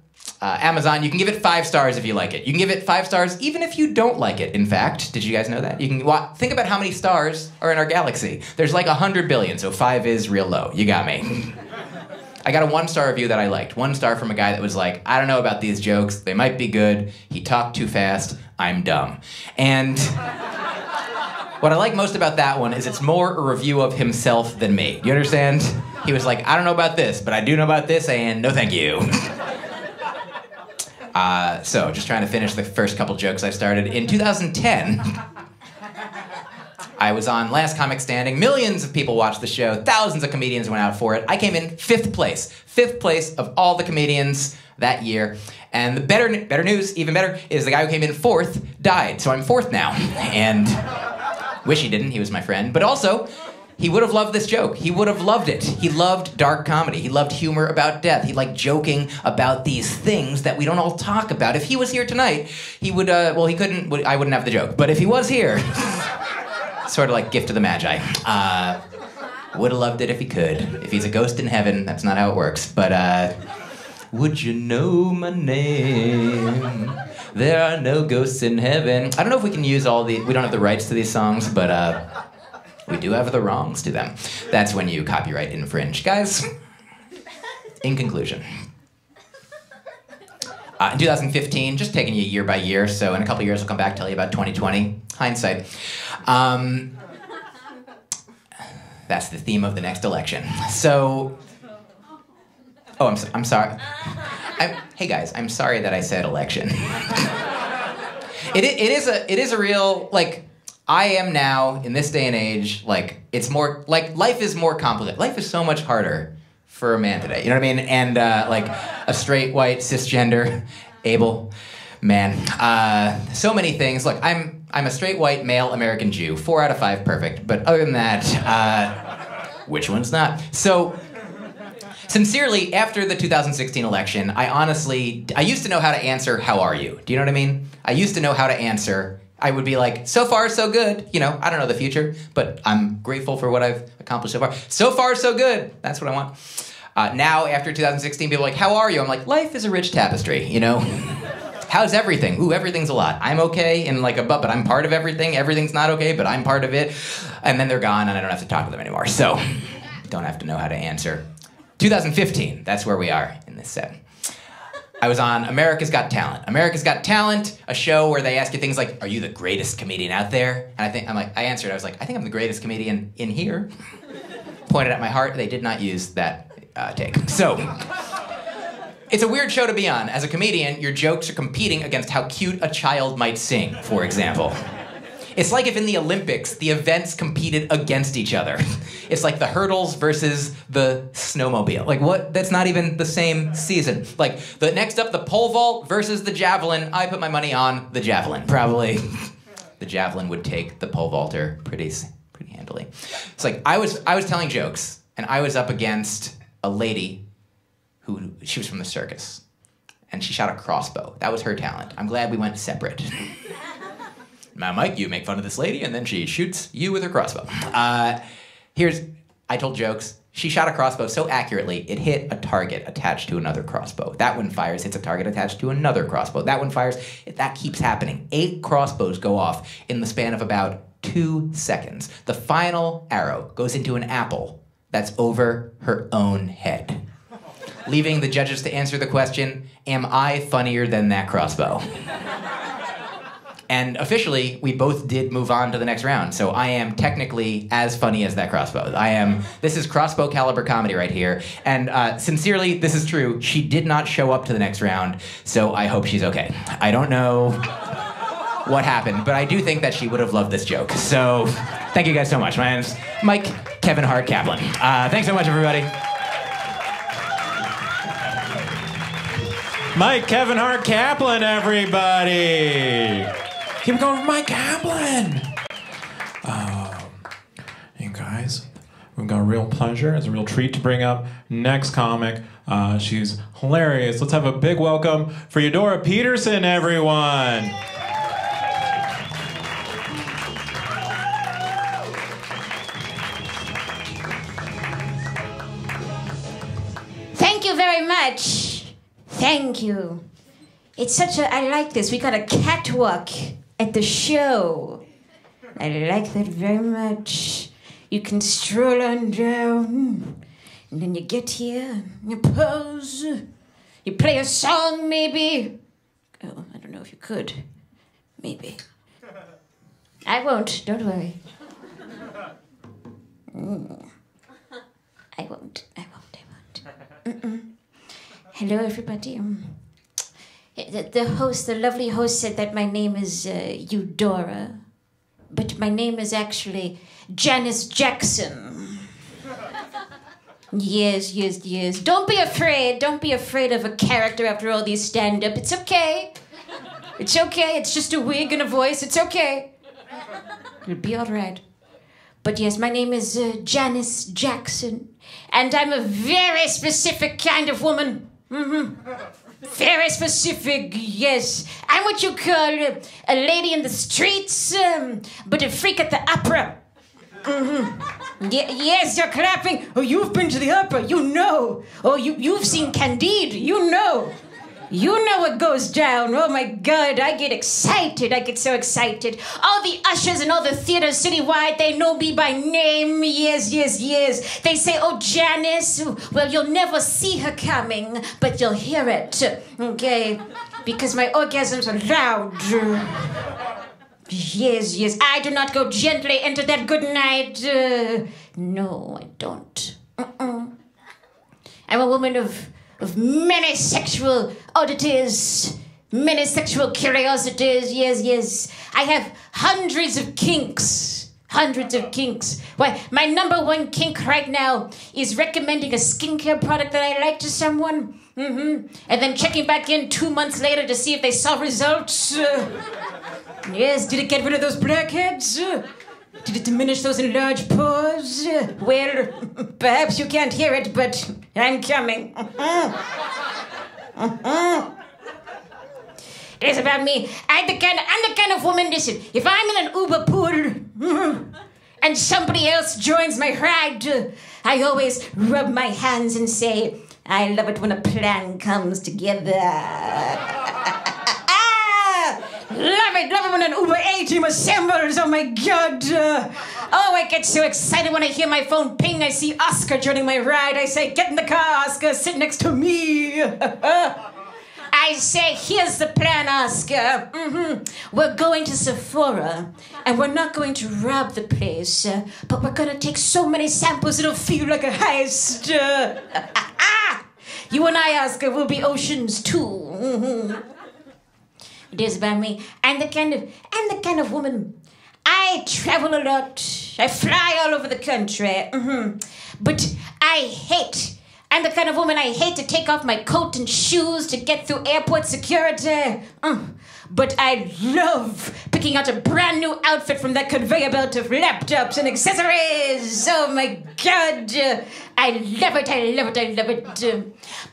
Amazon. You can give it 5 stars if you like it. You can give it 5 stars even if you don't like it, in fact. Did you guys know that? You can think about how many stars are in our galaxy. There's like 100 billion, so 5 is real low. You got me. I got a 1-star review that I liked. 1 star from a guy that was like, I don't know about these jokes. They might be good. He talked too fast. I'm dumb. And what I like most about that one is it's more a review of himself than me. You understand? He was like, I don't know about this, but I do know about this, and no thank you. So, just trying to finish the first couple jokes I started. In 2010, I was on Last Comic Standing. Millions of people watched the show. Thousands of comedians went out for it. I came in 5th place. 5th place of all the comedians that year. And the better news, even better, is the guy who came in 4th died. So I'm 4th now. And wish he didn't. He was my friend. But also, he would have loved this joke. He would have loved it. He loved dark comedy. He loved humor about death. He liked joking about these things that we don't all talk about. If he was here tonight, he would, well, he couldn't, I wouldn't have the joke. But if he was here, sort of like Gift of the Magi. Would have loved it if he could. If he's a ghost in heaven, that's not how it works. But, would you know my name? There are no ghosts in heaven. I don't know if we can use we don't have the rights to these songs, but, we do have the wrongs to them. That's when you copyright infringe. Guys, in conclusion. In 2015, just taking you year by year, so in a couple years I'll come back, tell you about 2020. Hindsight. That's the theme of the next election. So, oh, I'm sorry. Hey guys, I'm sorry that I said election. It is a real, like, I am now, in this day and age, like, it's more, like, life is more complicated. Life is so much harder for a man today, you know what I mean? And, like, a straight, white, cisgender, able man. So many things. Look, I'm a straight, white, male, American Jew. 4 out of 5, perfect. But other than that, which one's not? So, sincerely, after the 2016 election, I used to know how to answer, how are you? Do you know what I mean? I used to know how to answer. I would be like, so far, so good. You know, I don't know the future, but I'm grateful for what I've accomplished so far. So far, so good. That's what I want. Now, after 2016, people are like, how are you? I'm like, life is a rich tapestry, you know? How's everything? Ooh, everything's a lot. I'm okay in like a but I'm part of everything. Everything's not okay, but I'm part of it. And then they're gone, and I don't have to talk to them anymore. So, don't have to know how to answer. 2015, that's where we are in this set. I was on America's Got Talent. America's Got Talent, a show where they ask you things like, are you the greatest comedian out there? And I answered, I was like, I think I'm the greatest comedian in here. Pointed at my heart, they did not use that take. So, it's a weird show to be on. As a comedian, your jokes are competing against how cute a child might sing, for example. It's like if in the Olympics, the events competed against each other. It's like the hurdles versus the snowmobile. Like what? That's not even the same season. Like the next up, the pole vault versus the javelin. I put my money on the javelin. Probably the javelin would take the pole vaulter pretty handily. It's like I was telling jokes, and I was up against a lady she was from the circus, and she shot a crossbow. That was her talent. I'm glad we went separate. Now, Myq, you make fun of this lady, and then she shoots you with her crossbow. I told jokes. She shot a crossbow so accurately, it hit a target attached to another crossbow. That one fires, hits a target attached to another crossbow. That one fires. That keeps happening. 8 crossbows go off in the span of about 2 seconds. The final arrow goes into an apple that's over her own head, leaving the judges to answer the question, am I funnier than that crossbow? And officially, we both did move on to the next round, so I am technically as funny as that crossbow. This is crossbow caliber comedy right here, and sincerely, this is true. She did not show up to the next round, so I hope she's okay. I don't know what happened, but I do think that she would have loved this joke. So, thank you guys so much. My name's Myq Kaplan. Thanks so much, everybody. Myq Kaplan, everybody. Keep going with Myq Kaplan. You guys, we've got a real pleasure. It's a real treat to bring up next comic. She's hilarious. Let's have a big welcome for Eudora Peterson, everyone. Thank you very much. Thank you. It's I like this. We got a catwalk at the show. I like that very much. You can stroll on down, and then you get here, you pose, you play a song maybe. Oh, I don't know if you could. Maybe. I won't, don't worry. I won't. Hello, everybody. The lovely host said that my name is Eudora, but my name is actually Janice Jackson. Yes. Don't be afraid. Don't be afraid of a character after all these stand-up. It's okay. It's okay. It's just a wig and a voice. It's okay. It'll be all right. But yes, my name is Janice Jackson, and I'm a very specific kind of woman. Very specific, yes. I'm what you call a lady in the streets, but a freak at the opera. Yes, you're clapping. Oh, you've been to the opera, you know. Oh, you've seen Candide, you know. You know what goes down. Oh my God, I get excited. I get so excited. All the ushers and all the theaters citywide, they know me by name. Yes. They say, oh, Janice. Well, you'll never see her coming, but you'll hear it. Okay? Because my orgasms are loud. Yes. I do not go gently into that good night. No, I don't. I'm a woman of many sexual oddities, many sexual curiosities, yes. I have hundreds of kinks. Why, my number one kink right now is recommending a skincare product that I like to someone, and then checking back in 2 months later to see if they saw results. Yes, did it get rid of those blackheads? Did it diminish those enlarged pores? Well, perhaps you can't hear it, but I'm coming. It is about me. I'm the kind of woman, listen, if I'm in an Uber pool and somebody else joins my ride, I always rub my hands and say, I love it when a plan comes together. Love it when an Uber A team assembles. Oh my God. I get so excited when I hear my phone ping. I see Oscar joining my ride. I say, get in the car, Oscar, sit next to me. I say, here's the plan, Oscar. We're going to Sephora, and we're not going to rob the place, but we're going to take so many samples it'll feel like a heist. You and I, Oscar, will be oceans too. It is about me. I'm the kind of woman. I travel a lot. I fly all over the country. But I'm the kind of woman I hate to take off my coat and shoes to get through airport security. But I love picking out a brand new outfit from that conveyor belt of laptops and accessories. Oh my God. I love it.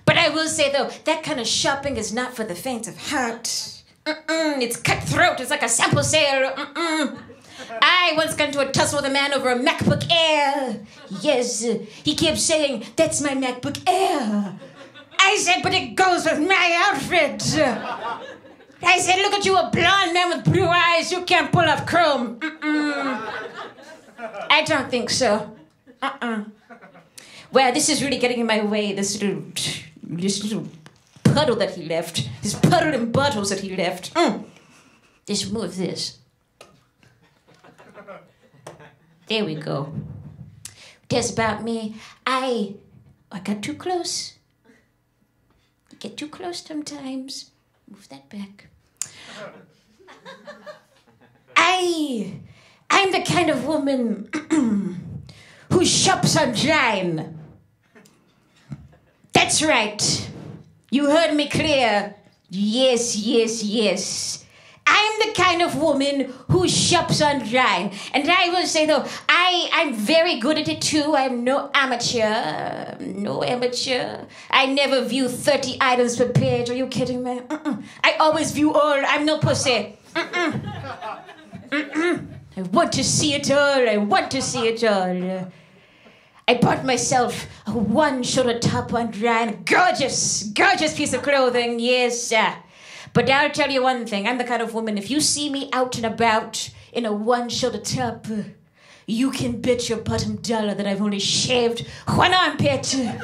But I will say though, that kind of shopping is not for the faint of heart. It's cutthroat. It's like a sample sale. I once got into a tussle with a man over a MacBook Air. Yes, he kept saying, "That's my MacBook Air." I said, "But it goes with my outfit." I said, "Look at you, a blonde man with blue eyes. You can't pull off chrome." I don't think so. Well, this is really getting in my way, this little puddle that he left. This puddle and bottles that he left. Let's move this. There we go. That's about me. I got too close. You get too close sometimes. Move that back. I'm the kind of woman who shops online. That's right. You heard me clear. Yes. I'm the kind of woman who shops online. And I will say, though, I'm very good at it, too. I'm no amateur. I never view 30 items per page. Are you kidding me? I always view all. I'm no pussy. I want to see it all. I bought myself a one-shoulder top online. Gorgeous piece of clothing, yes. But I'll tell you one thing. I'm the kind of woman, if you see me out and about in a one-shoulder top, you can bet your bottom dollar that I've only shaved one armpit. And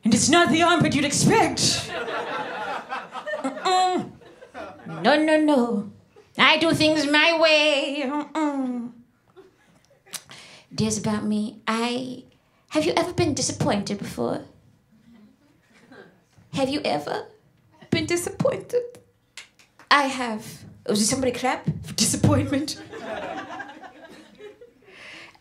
it's not the armpit you'd expect. No. I do things my way. There's about me. Have you ever been disappointed before? Have you ever been disappointed? I have. Oh, did somebody clap for disappointment?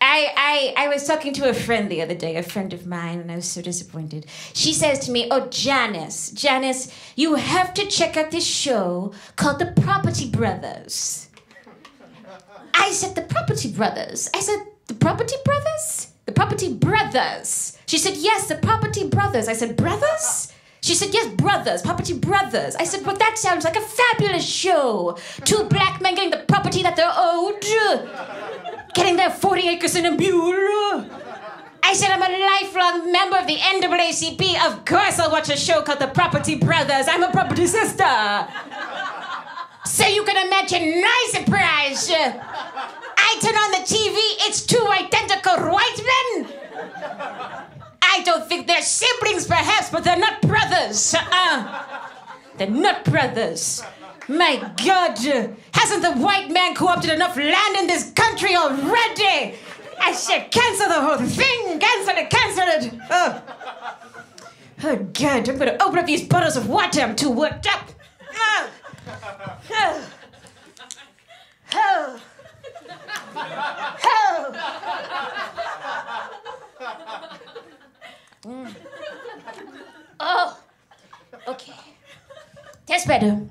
I was talking to a friend the other day, a friend of mine, and I was so disappointed. She says to me, "Oh, Janice, you have to check out this show called The Property Brothers." I said, "The Property Brothers?" I said, "The Property Brothers? The Property Brothers." She said, "Yes, The Property Brothers." I said, "Brothers?" She said, "Yes, brothers, Property Brothers." I said, "Well, that sounds like a fabulous show. Two black men getting the property that they're owed. Getting their 40 acres and a mule." I said, "I'm a lifelong member of the NAACP. Of course I'll watch a show called The Property Brothers. I'm a property sister." So you can imagine my surprise. I turn on the TV, it's two identical white men. I don't think they're siblings, perhaps, but they're not brothers. They're not brothers. My God, hasn't the white man co-opted enough land in this country already? I said, cancel the whole thing. Cancel it. Oh God, I'm going to open up these bottles of water. I'm too worked up. Oh, okay. That's better.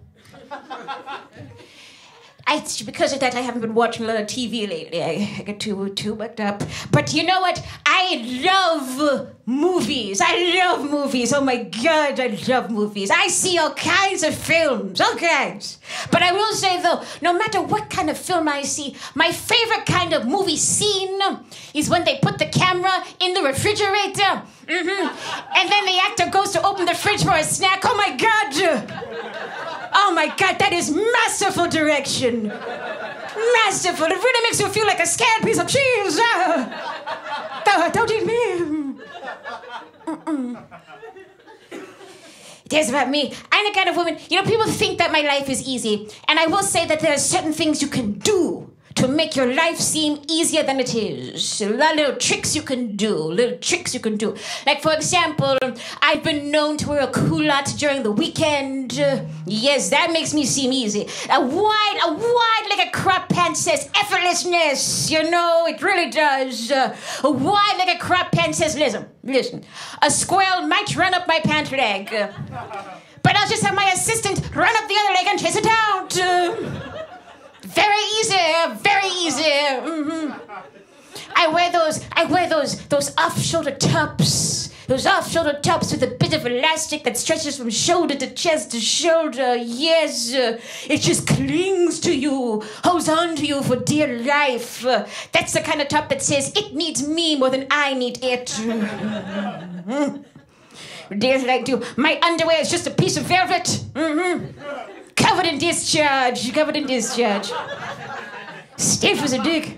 Because of that, I haven't been watching a lot of TV lately. I get too worked up. But you know what? I love movies. Oh my God, I love movies. I see all kinds of films, all kinds. But I will say though, no matter what kind of film I see, my favorite kind of movie scene is when they put the camera in the refrigerator. And then the actor goes to open the fridge for a snack. Oh my God, that is masterful direction. Masterful. It really makes you feel like a scared piece of cheese. Don't eat me. There's about me. I'm the kind of woman, people think that my life is easy. And I will say that there are certain things you can do to make your life seem easier than it is. A lot of little tricks you can do. Like, for example, I've been known to wear a culotte during the weekend. Yes, that makes me seem easy. A wide like a crop pant says effortlessness. You know, it really does. A wide like a crop pant says, listen. A squirrel might run up my pant leg. But I'll just have my assistant run up the other leg and chase it out. Very easy. Mm-hmm. I wear those off-shoulder tops. Those off-shoulder tops with a bit of elastic that stretches from shoulder to chest to shoulder. Yes, it just clings to you, holds on to you for dear life. That's the kind of top that says, it needs me more than I need it. Days like do. My underwear is just a piece of velvet. Mm-hmm. Covered in discharge. Stiff as a dick.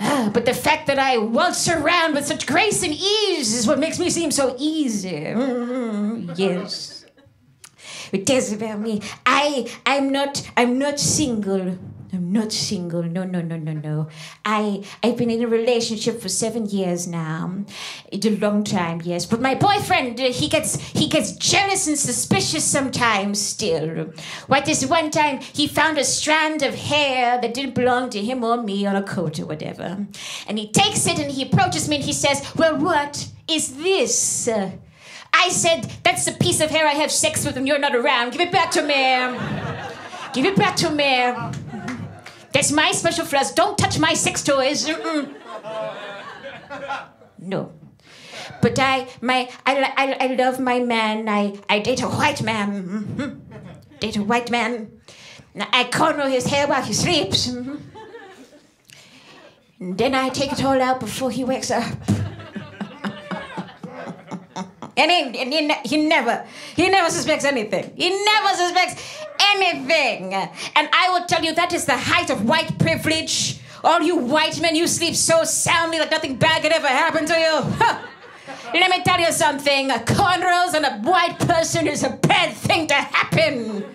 But the fact that I waltz around with such grace and ease is what makes me seem so easy. Yes. It tells about me. I'm not single. No. I've been in a relationship for 7 years now. It's a long time, yes. But my boyfriend, he gets jealous and suspicious sometimes still. Like this one time, he found a strand of hair that didn't belong to him or me on a coat or whatever. And he takes it and he approaches me and he says, well, what is this? I said, that's the piece of hair I have sex with when you're not around. Give it back to me. That's my special floss. Don't touch my sex toys. No. But I love my man. I date a white man. I corner his hair while he sleeps. And then I take it all out before he wakes up. And he never suspects anything. And I will tell you that is the height of white privilege. All you white men, you sleep so soundly that nothing bad could ever happen to you. Let me tell you something. Cornrows on a white person is a bad thing to happen.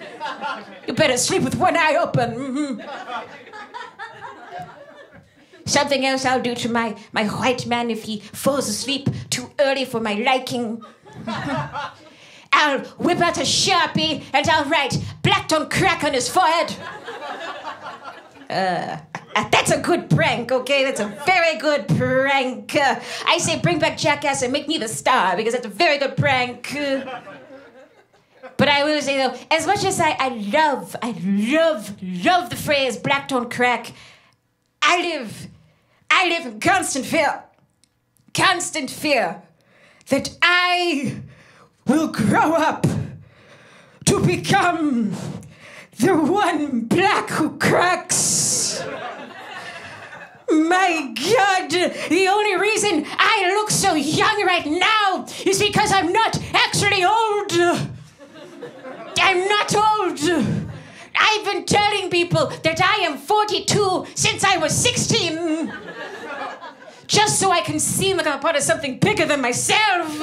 You better sleep with one eye open. Mm-hmm. Something else I'll do to my white man if he falls asleep too early for my liking. I'll whip out a Sharpie and I'll write black don't crack on his forehead. That's a good prank, okay? That's a very good prank. I say bring back Jackass and make me the star because that's a very good prank. But I will say though, as much as I love the phrase black don't crack, I live in constant fear that I will grow up to become the one black who cracks. My God, the only reason I look so young right now is because I'm not actually old. I'm not old. I've been telling people that I am 42 since I was 16. Just so I can seem like I'm a part of something bigger than myself.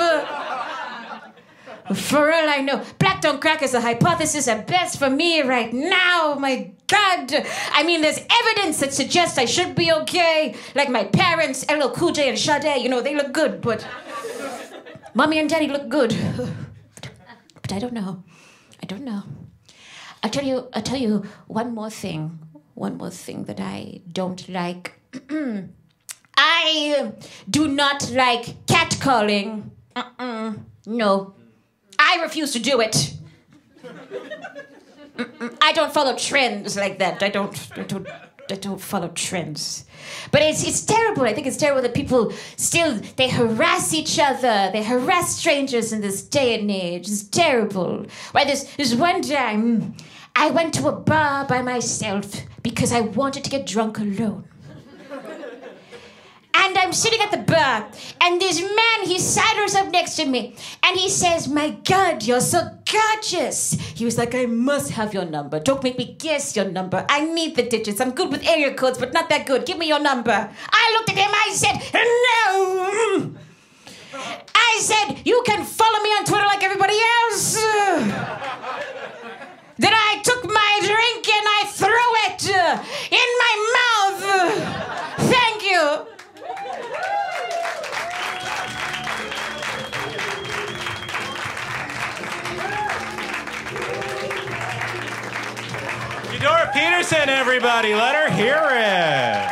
For all I know, black don't crack is a hypothesis at best for me right now. My God. I mean, there's evidence that suggests I should be okay. Like my parents, LL Cool J and Sade, you know, they look good, but Mommy and Daddy look good. But I don't know. I'll tell you one more thing that I don't like. I do not like catcalling. No. I refuse to do it. I don't follow trends like that. I don't follow trends. But it's terrible. I think it's terrible that people still, they harass each other. They harass strangers in this day and age. It's terrible. Why, this one time, I went to a bar by myself because I wanted to get drunk alone. And I'm sitting at the bar, and this man, he sidles up next to me, and he says, "My God, you're so gorgeous." He was like, "I must have your number. Don't make me guess your number. I need the digits. I'm good with area codes, but not that good. Give me your number." I looked at him, I said, "No." I said, "You can follow me on Twitter like everybody else." Then I took my drink and I Eudora Peterson, everybody. Let her hear it.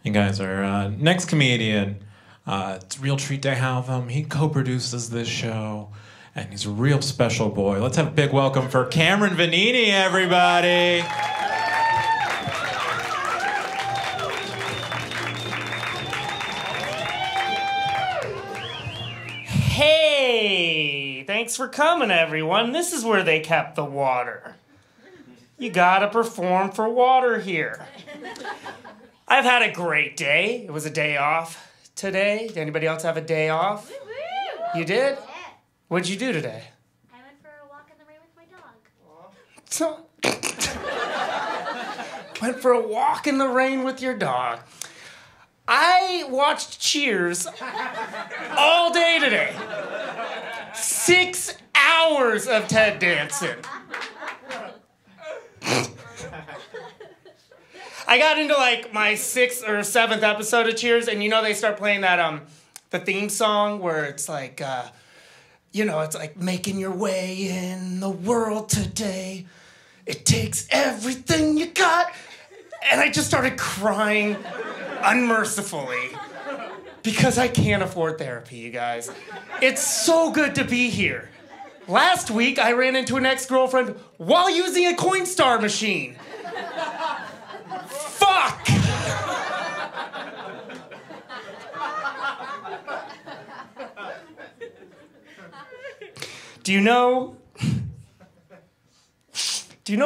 You guys, our next comedian, it's a real treat to have him. He co-produces this show, and he's a real special boy. Let's have a big welcome for Cameron Vannini, everybody. Hey, thanks for coming, everyone. This is where they kept the water. You gotta perform for water here. I've had a great day. It was a day off today. Did anybody else have a day off? Woo-woo. You did? Yeah. What'd you do today? I went for a walk in the rain with my dog. Went for a walk in the rain with your dog. I watched Cheers all day today. 6 hours of Ted Danson. I got into like my 6th or 7th episode of Cheers, and you know they start playing that the theme song where it's like it's like making your way in the world today. It takes everything you got. And I just started crying unmercifully because I can't afford therapy, you guys. It's so good to be here. Last week, I ran into an ex-girlfriend while using a Coinstar machine. Fuck! Do you know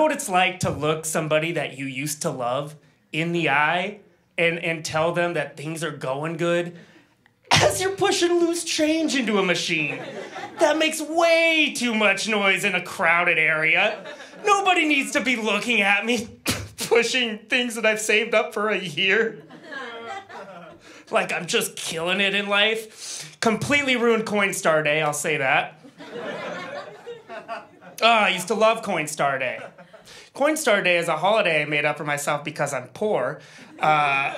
what it's like to look somebody that you used to love in the eye and tell them that things are going good as you're pushing loose change into a machine that makes way too much noise in a crowded area? Nobody needs to be looking at me pushing things that I've saved up for a year. Like I'm just killing it in life. Completely ruined Coinstar Day, I'll say that. I used to love Coinstar Day. Coinstar Day is a holiday I made up for myself because I'm poor. And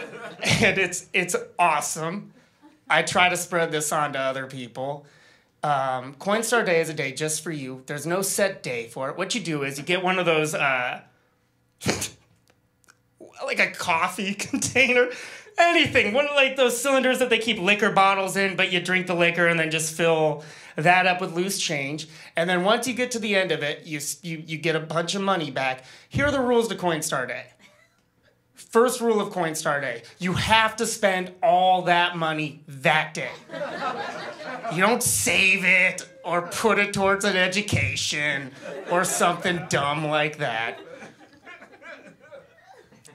it's awesome. I try to spread this on to other people. Coinstar Day is a day just for you. There's no set day for it. What you do is you get one of those, like a coffee container. Anything. One of like those cylinders that they keep liquor bottles in, but you drink the liquor and then just fill that up with loose change. And then once you get to the end of it, you get a bunch of money back. Here are the rules to Coinstar Day. First rule of Coinstar Day. You have to spend all that money that day. You don't save it or put it towards an education or something dumb like that.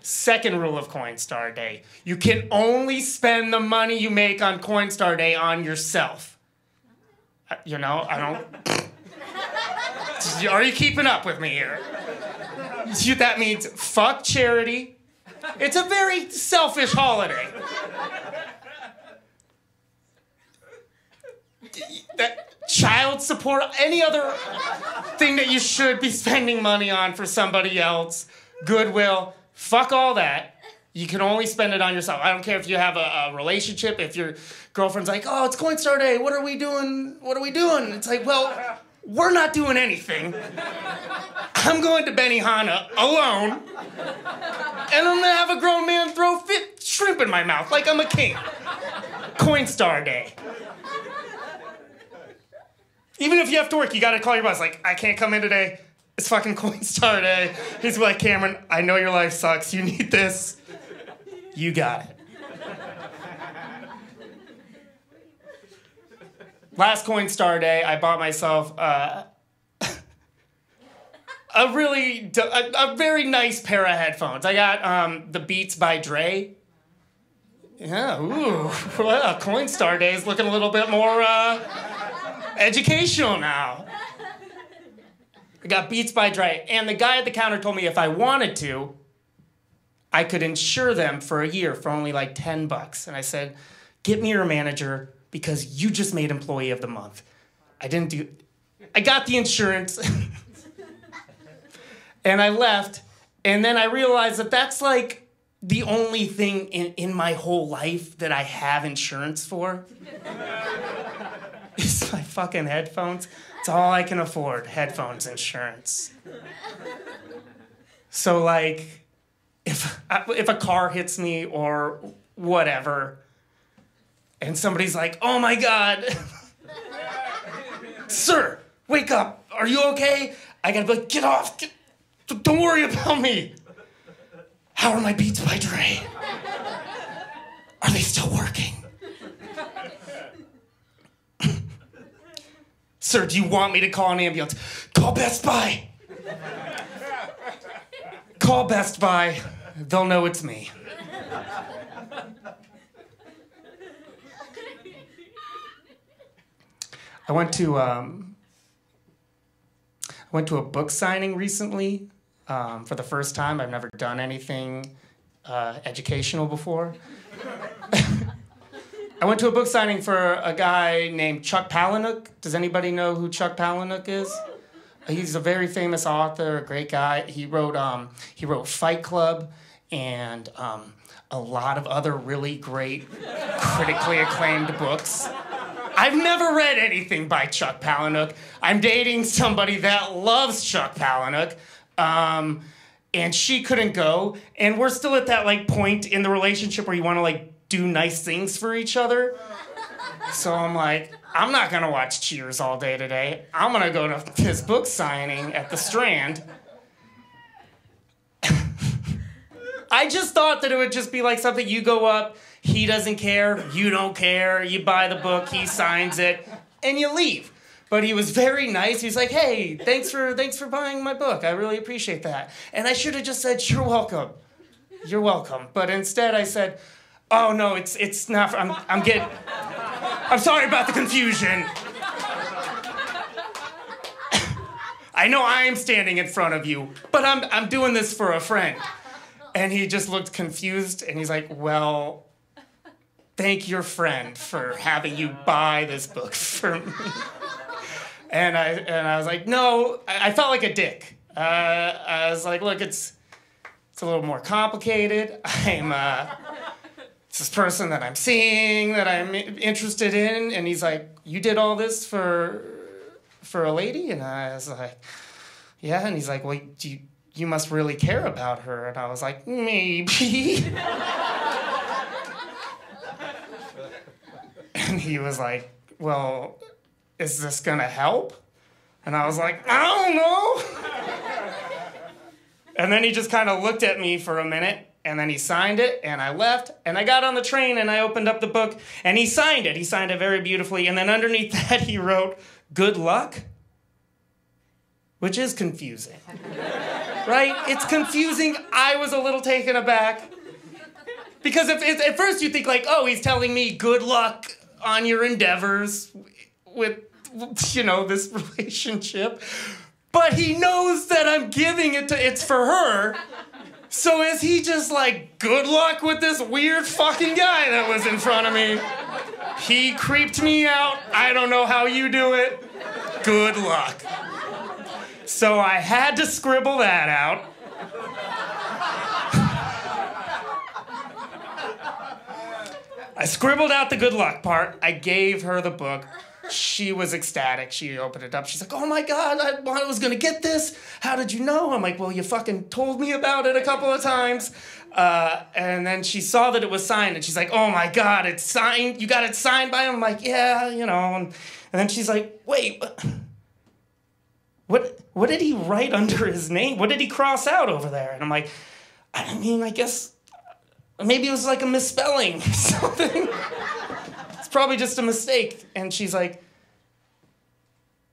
Second rule of Coinstar Day. You can only spend the money you make on Coinstar Day on yourself. You know, I don't... Are you keeping up with me here? That means fuck charity. It's a very selfish holiday. That child support, any other thing that you should be spending money on for somebody else, Goodwill, fuck all that. You can only spend it on yourself. I don't care if you have a relationship, if your girlfriend's like, oh, it's Coinstar Day, what are we doing? What are we doing? It's like, well, we're not doing anything. I'm going to Benihana alone, and I'm gonna have a grown man throw shrimp in my mouth like I'm a king. Coinstar Day. Even if you have to work, you gotta call your boss, like, I can't come in today. It's fucking Coinstar Day. He's like, Cameron, I know your life sucks. You need this. You got it. Last Coinstar Day, I bought myself a very nice pair of headphones. I got the Beats by Dre. Yeah, ooh. Well, Coinstar Day is looking a little bit more educational now. I got Beats by Dre, and the guy at the counter told me if I wanted to, I could insure them for a year for only like $10. And I said, get me your manager because you just made Employee of the Month. I got the insurance, and I left, and then I realized that that's like the only thing in my whole life that I have insurance for. is my fucking headphones. It's all I can afford, headphones insurance. So like, if a car hits me or whatever, and somebody's like, oh my God, sir, wake up, are you okay? I gotta be like, get off, don't worry about me. How are my Beats by Dre? Are they still working? Sir, do you want me to call an ambulance? Call Best Buy. Call Best Buy. They'll know it's me. I went to a book signing recently for the first time. I've never done anything educational before. I went to a book signing for a guy named Chuck Palahniuk. Does anybody know who Chuck Palahniuk is? He's a very famous author, a great guy. He wrote Fight Club and a lot of other really great, critically acclaimed books. I've never read anything by Chuck Palahniuk. I'm dating somebody that loves Chuck Palahniuk, and she couldn't go. And we're still at that like point in the relationship where you want to like do nice things for each other. So I'm like, I'm not gonna watch Cheers all day today. I'm gonna go to his book signing at the Strand. I just thought that it would just be like something you go up, he doesn't care, you don't care, you buy the book, he signs it, and you leave. But he was very nice. He's like, hey, thanks for buying my book. I really appreciate that. And I should have just said, you're welcome. You're welcome. But instead I said, oh no, it's not. I'm sorry about the confusion. I know I am standing in front of you, but I'm doing this for a friend. And he just looked confused, and he's like, well, thank your friend for having you buy this book for me. And I was like, no, I felt like a dick. I was like, look, it's a little more complicated. It's this person that I'm seeing, that I'm interested in, and he's like, you did all this for a lady? And I was like, yeah. And he's like, well, you must really care about her. And I was like, maybe. And he was like, well, is this gonna help? And I was like, I don't know. And then he just kind of looked at me for a minute, and then he signed it, and I left, and I got on the train, and I opened up the book, and he signed it. He signed it very beautifully, and then underneath that he wrote, good luck, which is confusing, right? It's confusing. I was a little taken aback, because at first you think like, oh, he's telling me good luck on your endeavors with, this relationship, but he knows that I'm giving it's for her. So is he just like, good luck with this weird fucking guy that was in front of me? He creeped me out. I don't know how you do it. Good luck. So I had to scribble that out. I scribbled out the good luck part. I gave her the book. She was ecstatic. She opened it up. She's like, oh my God, I was gonna get this. How did you know? I'm like, well, you fucking told me about it a couple of times. And then she saw that it was signed, and she's like, oh my God, it's signed? You got it signed by him? I'm like, yeah, And then she's like, wait, what did he write under his name? What did he cross out over there? And I'm like, I mean, I guess maybe it was like a misspelling or something. It's probably just a mistake. And she's like,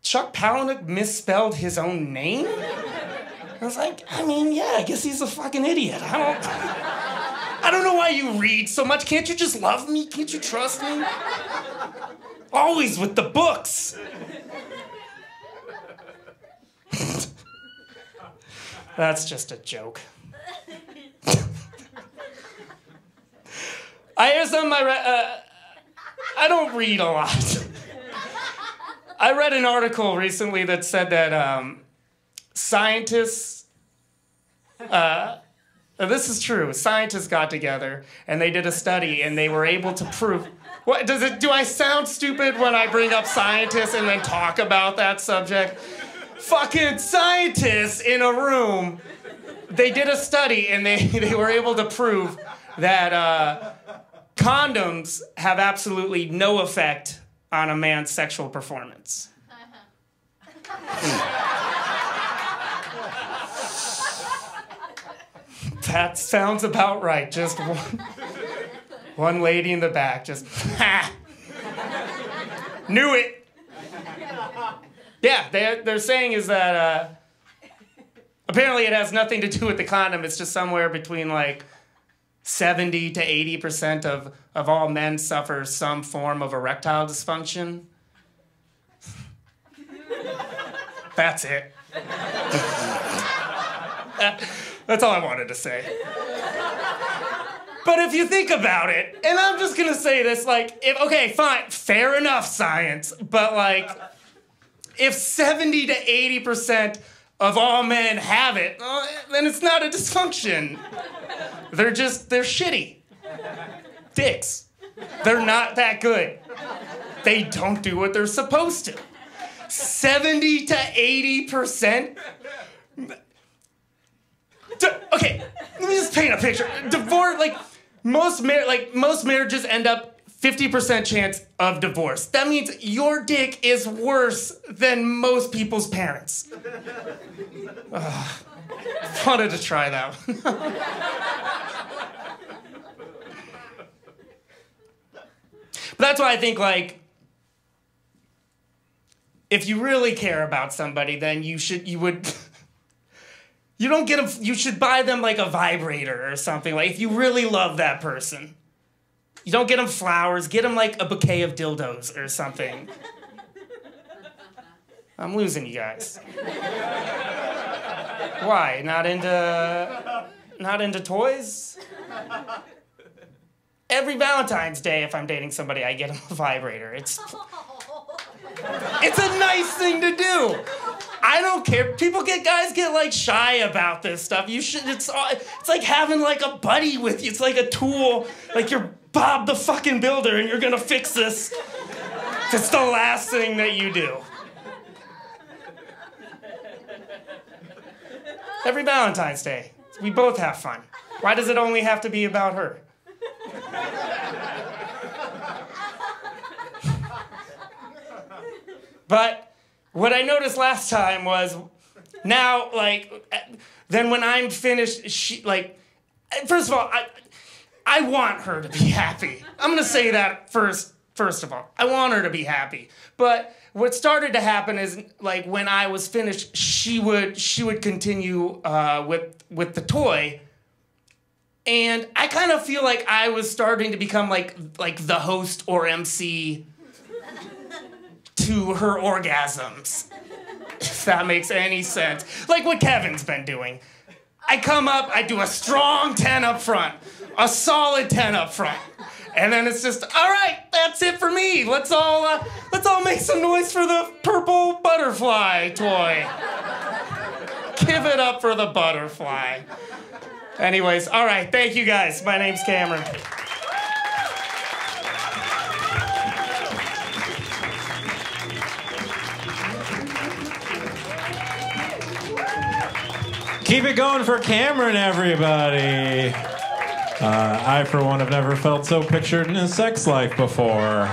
Chuck Palahniuk misspelled his own name? I was like, I mean, yeah, I guess he's a fucking idiot. I don't know why you read so much. Can't you just love me? Can't you trust me? Always with the books. That's just a joke. I don't read a lot. I read an article recently that said that scientists, this is true, scientists got together and they did a study and they were able to prove, What does it? Do I sound stupid when I bring up scientists and then talk about that subject? Fucking scientists in a room. They did a study and they were able to prove that condoms have absolutely no effect on a man's sexual performance. That sounds about right. Just one lady in the back, just, ha! Knew it! Yeah, they're saying is that apparently it has nothing to do with the condom. It's just somewhere between like 70 to 80% of all men suffer some form of erectile dysfunction. That's it. That's all I wanted to say. But if you think about it, and I'm just gonna say this, like, okay, fine, fair enough, science, but like, if 70 to 80% of all men have it, then it's not a dysfunction. They're shitty. Dicks. They're not that good. They don't do what they're supposed to. 70 to 80%? Okay, let me just paint a picture. Divorce, like, most marriages end up 50% chance of divorce. That means your dick is worse than most people's parents. Wanted to try that one. But that's why I think, like, if you really care about somebody, then you should buy them like a vibrator or something. Like, if you really love that person, you don't get them flowers, get them like a bouquet of dildos or something. I'm losing you guys. Why? Not into toys? Every Valentine's Day, if I'm dating somebody, I get them a vibrator. It's a nice thing to do. I don't care. Guys get like shy about this stuff. It's like having like a buddy with you. It's like a tool. Like you're Bob the fucking Builder and you're gonna fix this. It's the last thing that you do. Every Valentine's Day, we both have fun. Why does it only have to be about her? But what I noticed last time was now, like, then when I'm finished, first of all, I want her to be happy. I'm going to say that first of all. I want her to be happy. But what started to happen is, like, when I was finished, she would continue with the toy. And I kind of feel like I was starting to become like the host or MC to her orgasms, if that makes any sense. Like what Kevin's been doing. I come up, I do a strong 10 up front, a solid 10 up front, and then it's just, all right, that's it for me. Let's all make some noise for the purple butterfly toy. Give it up for the butterfly. Anyways, all right, thank you guys. My name's Cameron. Keep it going for Cameron, everybody. I, for one, have never felt so pictured in a sex life before.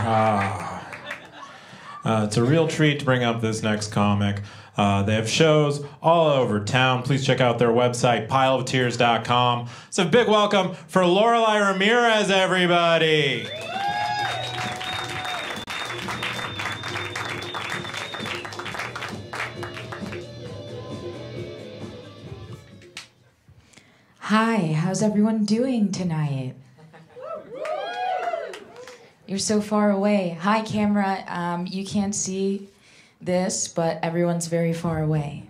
It's a real treat to bring up this next comic. They have shows all over town. Please check out their website, pileoftears.com. So a big welcome for Lorelei Ramirez, everybody. Hi, how's everyone doing tonight? You're so far away. Hi, camera. You can't see this, but everyone's very far away.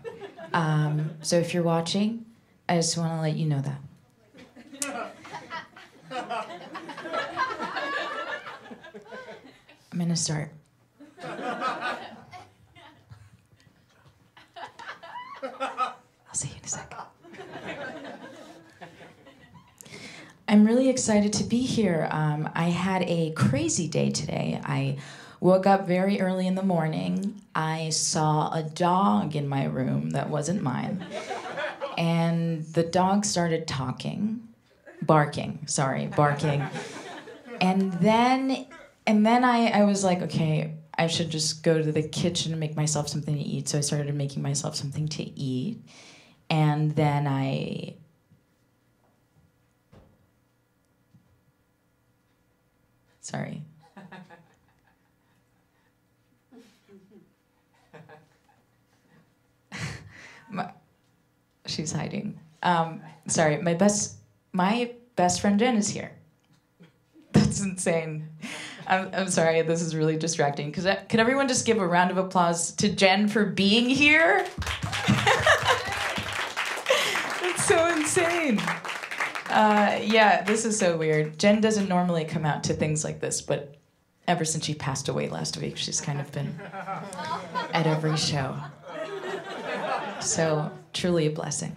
So if you're watching, I just want to let you know that. I'm gonna start. I'll see you in a second. I'm really excited to be here. I had a crazy day today. I woke up very early in the morning. I saw a dog in my room that wasn't mine. And the dog started barking. And then I was like, okay, I should just go to the kitchen and make myself something to eat. So I started making myself something to eat. And then Sorry. She's hiding. Sorry, my best friend Jen is here. That's insane. I'm sorry, this is really distracting. Could everyone just give a round of applause to Jen for being here? That's so insane. Yeah, this is so weird. Jen doesn't normally come out to things like this, but ever since she passed away last week, she's kind of been at every show. So, truly a blessing.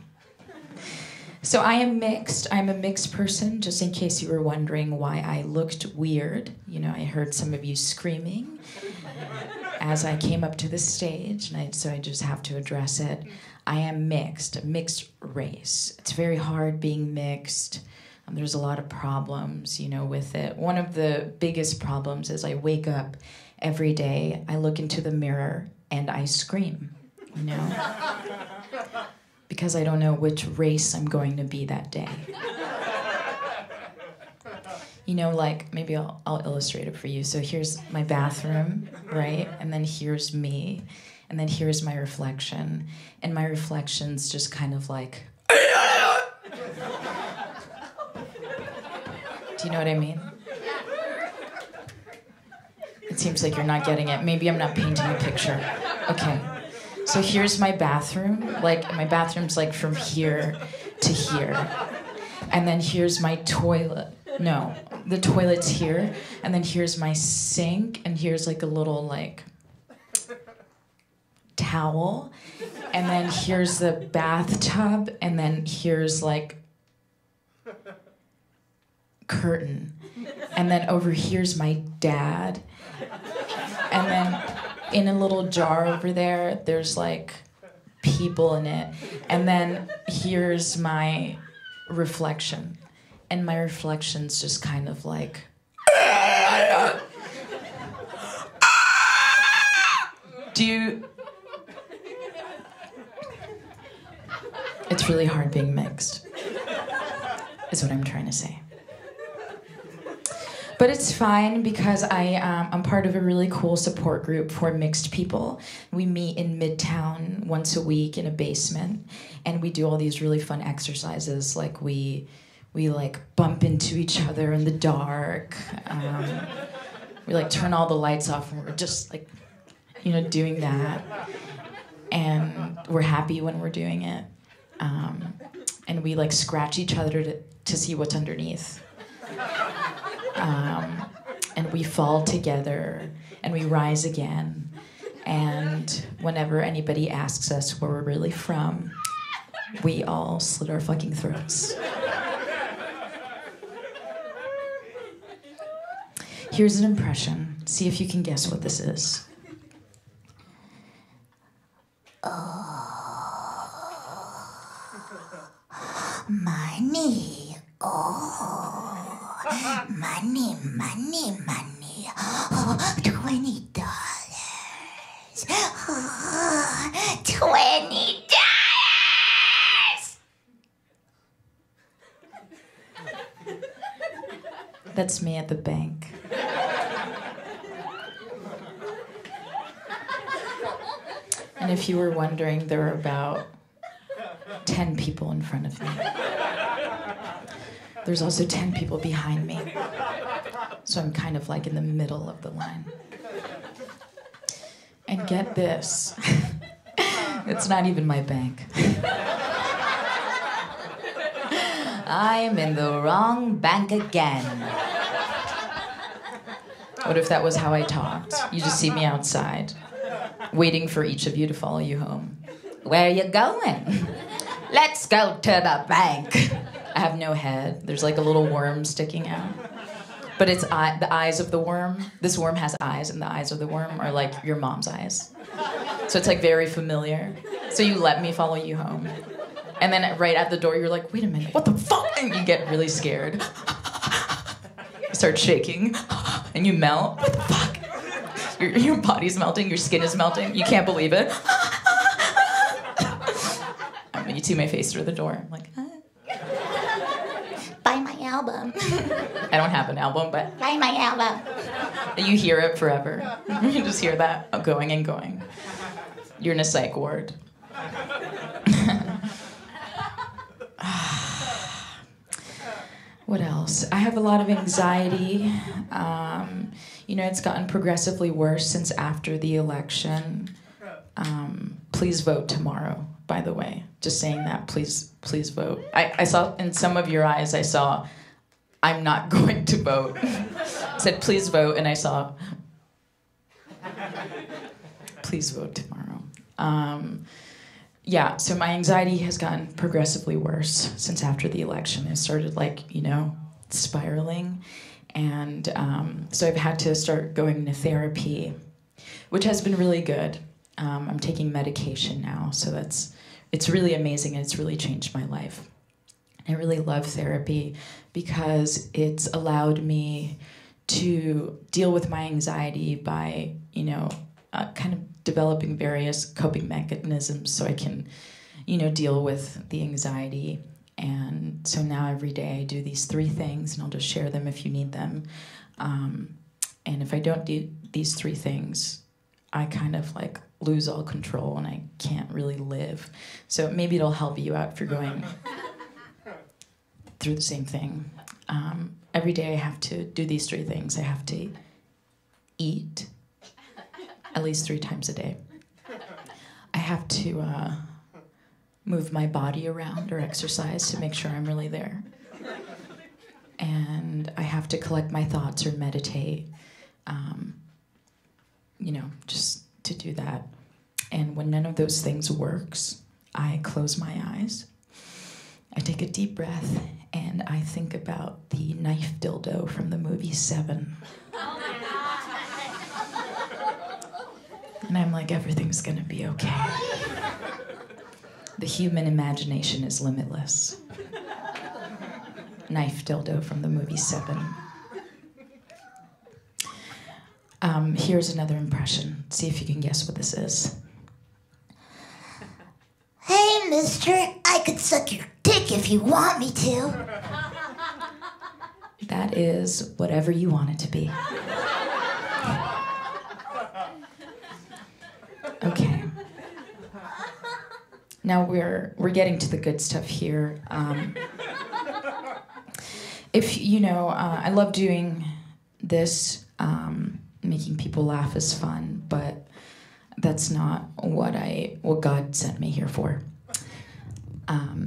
So I am mixed. I'm a mixed person, just in case you were wondering why I looked weird. You know, I heard some of you screaming as I came up to the stage, and so I just have to address it. I am mixed, a mixed race. It's very hard being mixed. There's a lot of problems, you know, with it. One of the biggest problems is I wake up every day, I look into the mirror, and I scream, you know? Because I don't know which race I'm going to be that day. You know, like, maybe I'll illustrate it for you. So here's my bathroom, right? And then here's me. And then here's my reflection. And my reflection's just kind of like... Do you know what I mean? It seems like you're not getting it. Maybe I'm not painting a picture. Okay. So here's my bathroom. Like, my bathroom's like from here to here. And then here's my toilet. No, the toilet's here. And then here's my sink. And here's like a little like towel. And then here's the bathtub. And then here's like curtain. And then over here's my dad. And then in a little jar over there, there's like people in it. And then here's my reflection. And my reflection's just kind of like... Do you... It's really hard being mixed, is what I'm trying to say. But it's fine because I'm part of a really cool support group for mixed people. We meet in Midtown once a week in a basement, and we do all these really fun exercises. Like we like bump into each other in the dark. We like turn all the lights off, and we're just like, you know, doing that. And we're happy when we're doing it. And we like scratch each other to see what's underneath. And we fall together, and we rise again. And whenever anybody asks us where we're really from, we all slit our fucking throats. Here's an impression. See if you can guess what this is. Money. Oh, money, money, money. Oh, $20. Oh, $20. That's me at the bank. And if you were wondering, there are about 10 people in front of me. There's also 10 people behind me. So I'm kind of like in the middle of the line. And get this. It's not even my bank. I'm in the wrong bank again. What if that was how I talked? You just see me outside, waiting for each of you to follow you home. Where are you going? Let's go to the bank. I have no head. There's like a little worm sticking out. But it's the eyes of the worm. This worm has eyes, and the eyes of the worm are like your mom's eyes. So it's like very familiar. So you let me follow you home. And then right at the door, you're like, wait a minute, what the fuck? And you get really scared. You start shaking, and you melt. What the fuck? Your body's melting, your skin is melting. You can't believe it. You see my face through the door. I'm like, huh? Buy my album. I don't have an album, but buy my album. And you hear it forever. You just hear that going and going. You're in a psych ward. What else? I have a lot of anxiety. It's gotten progressively worse since after the election. Please vote tomorrow, by the way. Just saying that, please vote. I saw in some of your eyes, I saw, I'm not going to vote. It said, please vote, and I saw, please vote tomorrow. So my anxiety has gotten progressively worse since after the election. It started spiraling. And so I've had to start going to therapy, which has been really good. I'm taking medication now, so it's really amazing, and it's really changed my life. I really love therapy because it's allowed me to deal with my anxiety by, kind of developing various coping mechanisms so I can, deal with the anxiety. And so now every day I do these 3 things, and I'll just share them if you need them. And if I don't do these 3 things, I kind of lose all control and I can't really live. So maybe it'll help you out if you're going through the same thing. Every day I have to do these 3 things. I have to eat at least 3 times a day. I have to move my body around or exercise to make sure I'm really there. And I have to collect my thoughts or meditate, just to do that. And when none of those things works, I close my eyes, I take a deep breath, and I think about the knife dildo from the movie Seven. Oh my God. And I'm like, everything's gonna be okay. The human imagination is limitless. Knife dildo from the movie Seven. Here's another impression. See if you can guess what this is. Hey, mister, I could suck your dick if you want me to. That is whatever you want it to be. Okay. Now we're getting to the good stuff here. I love doing this. Making people laugh is fun, but that's not what God sent me here for.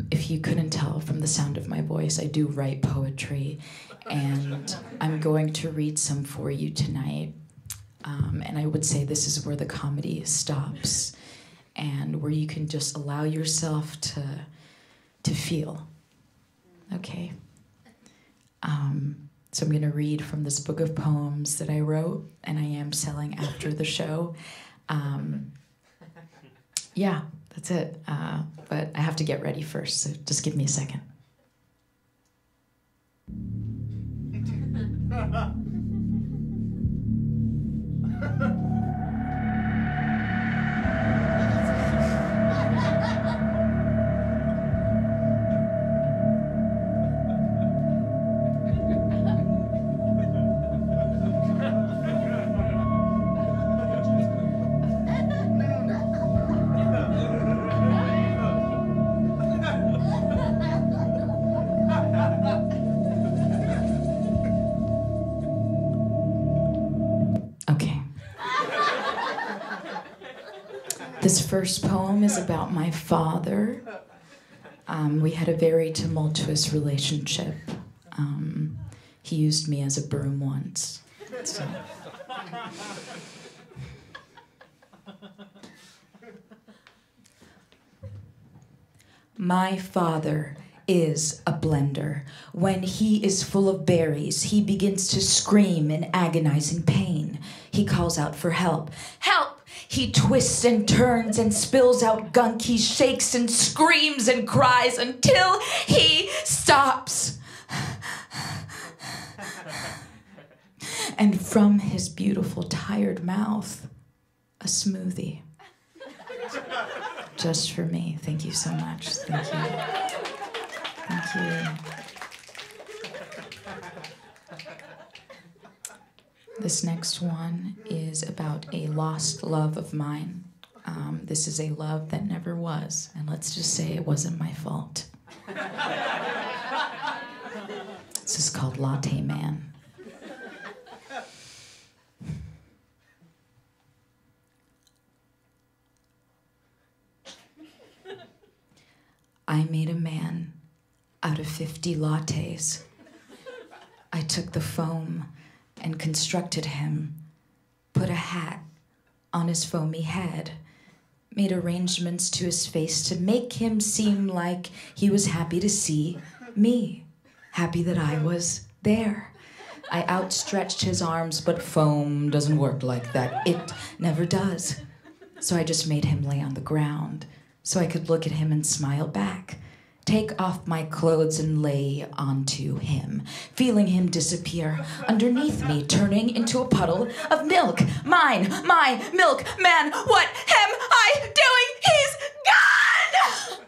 If you couldn't tell from the sound of my voice, I do write poetry, and I'm going to read some for you tonight. And I would say this is where the comedy stops, and where you can just allow yourself to feel. Okay. So I'm going to read from this book of poems that I wrote, and I am selling after the show. Yeah, that's it. But I have to get ready first, so just give me a second. This first poem is about my father. We had a very tumultuous relationship. He used me as a broom once. So. My father is a blender. When he is full of berries, he begins to scream in agonizing pain. He calls out for help. Help! He twists and turns and spills out gunk. He shakes and screams and cries until he stops. And from his beautiful, tired mouth, a smoothie. Just for me. Thank you so much. Thank you. Thank you. This next one is about a lost love of mine. This is a love that never was, and let's just say it wasn't my fault. This is called Latte Man. I made a man out of 50 lattes. I took the foam and constructed him, put a hat on his foamy head, made arrangements to his face to make him seem like he was happy to see me, happy that I was there. I outstretched his arms, but foam doesn't work like that. It never does. So I just made him lay on the ground so I could look at him and smile back. Take off my clothes and lay onto him, feeling him disappear underneath me, turning into a puddle of milk. Mine, my milk man, what am I doing? He's gone!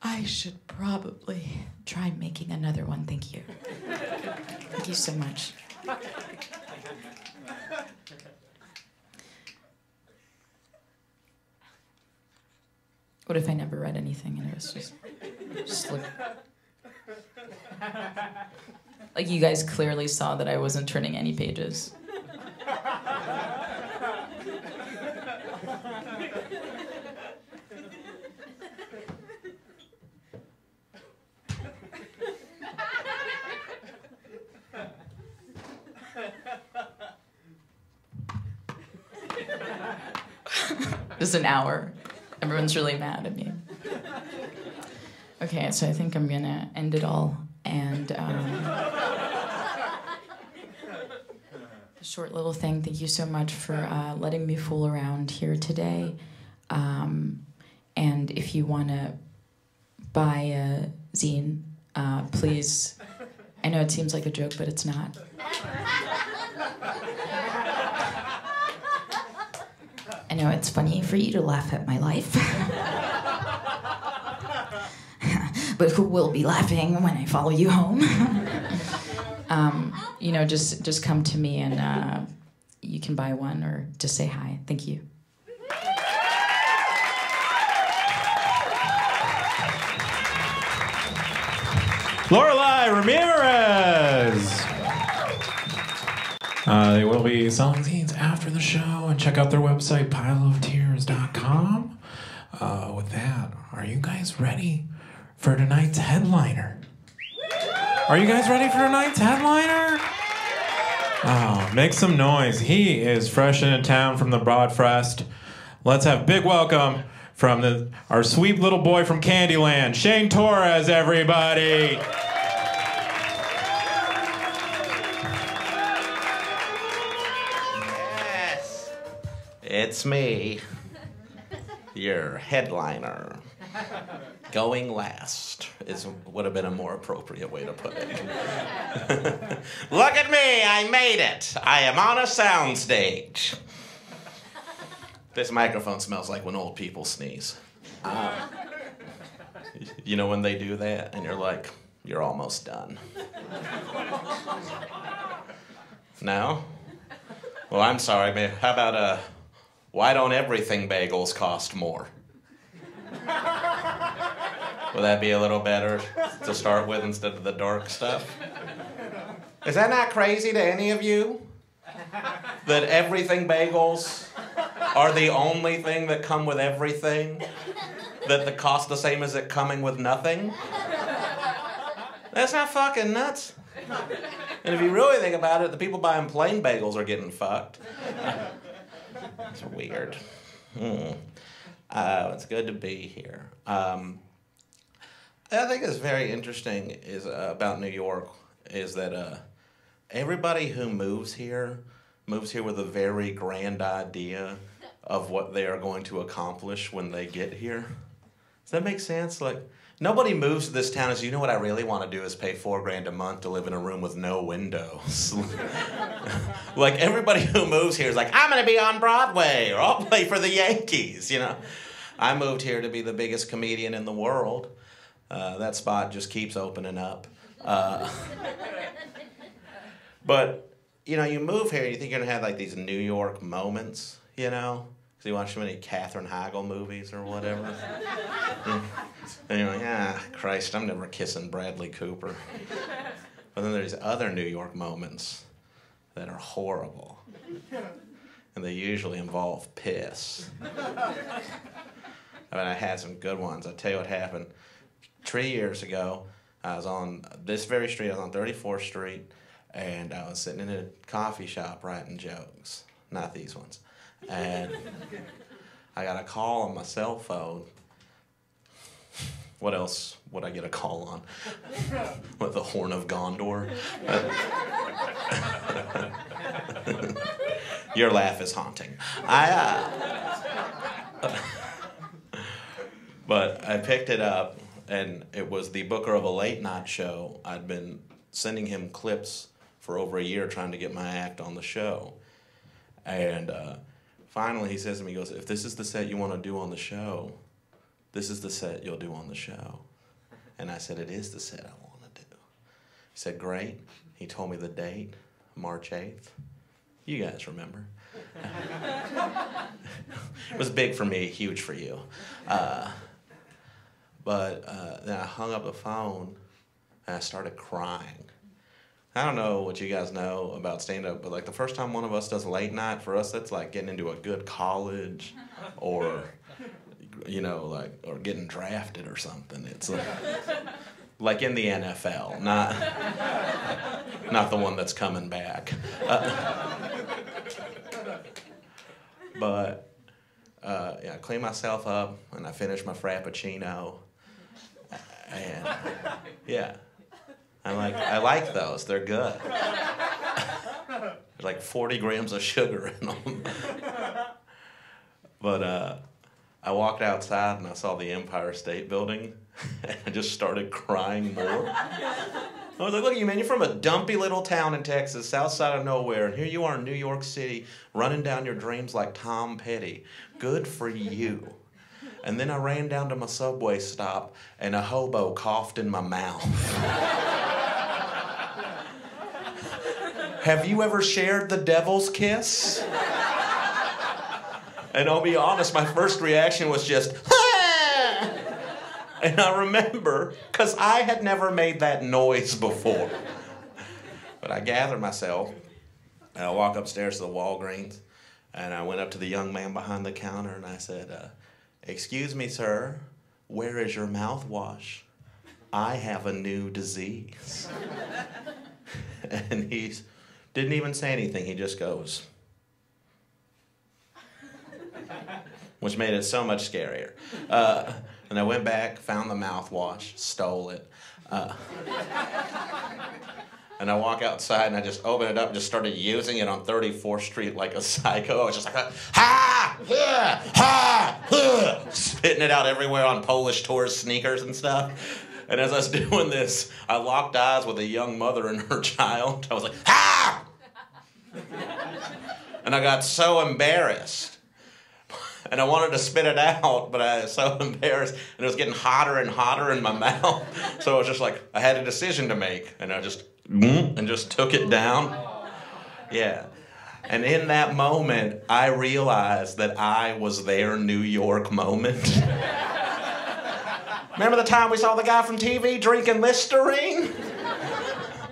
I should probably try making another one. Thank you. Thank you so much. What if I never read anything and it was just like you guys clearly saw that I wasn't turning any pages. Just an hour. Everyone's really mad at me. Okay, so I think I'm gonna end it all. And a short little thing. Thank you so much for letting me fool around here today. And if you want to buy a zine, please. I know it seems like a joke, but it's not. I know it's funny for you to laugh at my life. But who will be laughing when I follow you home? Just come to me and you can buy one or just say hi. Thank you. Lorelei Ramirez. They will be selling zines after the show, and check out their website, pileoftears.com. With that, are you guys ready for tonight's headliner? Are you guys ready for tonight's headliner? Oh, make some noise. He is fresh into town from the Broadfest. Let's have big welcome from our sweet little boy from Candyland, Shane Torres, everybody. Yes, it's me, your headliner. Going last would have been a more appropriate way to put it. Look at me, I made it. I am on a soundstage. This microphone smells like when old people sneeze. You know when they do that and you're like, you're almost done. No? Well, I'm sorry, man. How about why don't everything bagels cost more? Would that be a little better to start with instead of the dark stuff? Is that not crazy to any of you? That everything bagels are the only thing that come with everything? That the cost the same as it coming with nothing? That's not fucking nuts. And if you really think about it, the people buying plain bagels are getting fucked. It's weird. It's good to be here. I think it's very interesting is about New York is that everybody who moves here with a very grand idea of what they are going to accomplish when they get here. Does that make sense? Like, nobody moves to this town as, you know what I really want to do is pay $4,000 a month to live in a room with no windows. Like, everybody who moves here is like, I'm going to be on Broadway, or I'll play for the Yankees, you know. I moved here to be the biggest comedian in the world. That spot just keeps opening up. But, you know, you move here, you think you're going to have, like, these New York moments, you know? Because you watch so many Katherine Heigl movies or whatever. And you're like, Christ, I'm never kissing Bradley Cooper. But then there's other New York moments that are horrible. And they usually involve piss. I mean, I had some good ones. I'll tell you what happened. 3 years ago, I was on this very street. I was on 34th Street, and I was sitting in a coffee shop writing jokes. Not these ones. And I got a call on my cell phone. What else would I get a call on? With the Horn of Gondor? Your laugh is haunting. But I picked it up, and it was the booker of a late night show. I'd been sending him clips for over a year trying to get my act on the show. And finally he says to me, he goes, if this is the set you want to do on the show, this is the set you'll do on the show. And I said, it is the set I want to do. He said, great. He told me the date, March 8th. You guys remember. It was big for me, huge for you. But then I hung up the phone and I started crying. I don't know what you guys know about stand-up, but like the first time one of us does late night, for us that's like getting into a good college or, you know, like, or getting drafted or something. It's like in the NFL, not the one that's coming back. But I cleaned myself up and I finished my Frappuccino. And yeah, I like those. They're good. There's like 40 grams of sugar in them. But I walked outside and I saw the Empire State Building and I just started crying more. I was like, look at you, man. You're from a dumpy little town in Texas, south side of nowhere, and here you are in New York City running down your dreams like Tom Petty. Good for you. And then I ran down to my subway stop, and a hobo coughed in my mouth. Have you ever shared the devil's kiss? And I'll be honest, my first reaction was just, ah! And I remember, because I had never made that noise before. But I gathered myself, and I walked upstairs to the Walgreens, and I went up to the young man behind the counter, and I said, excuse me, sir, where is your mouthwash? I have a new disease. And he didn't even say anything. He just goes, which made it so much scarier. And I went back, found the mouthwash, stole it. And I walk outside and I just opened it up and just started using it on 34th Street like a psycho. I was just like, ha, yeah, ha, yeah, spitting it out everywhere on Polish Torres sneakers and stuff. And as I was doing this, I locked eyes with a young mother and her child. I was like, ha! And I got so embarrassed. And I wanted to spit it out, but I was so embarrassed. And it was getting hotter and hotter in my mouth. So it was just like, I had a decision to make. And I just took it down. Yeah. And in that moment, I realized that I was their New York moment. Remember the time we saw the guy from TV drinking Listerine?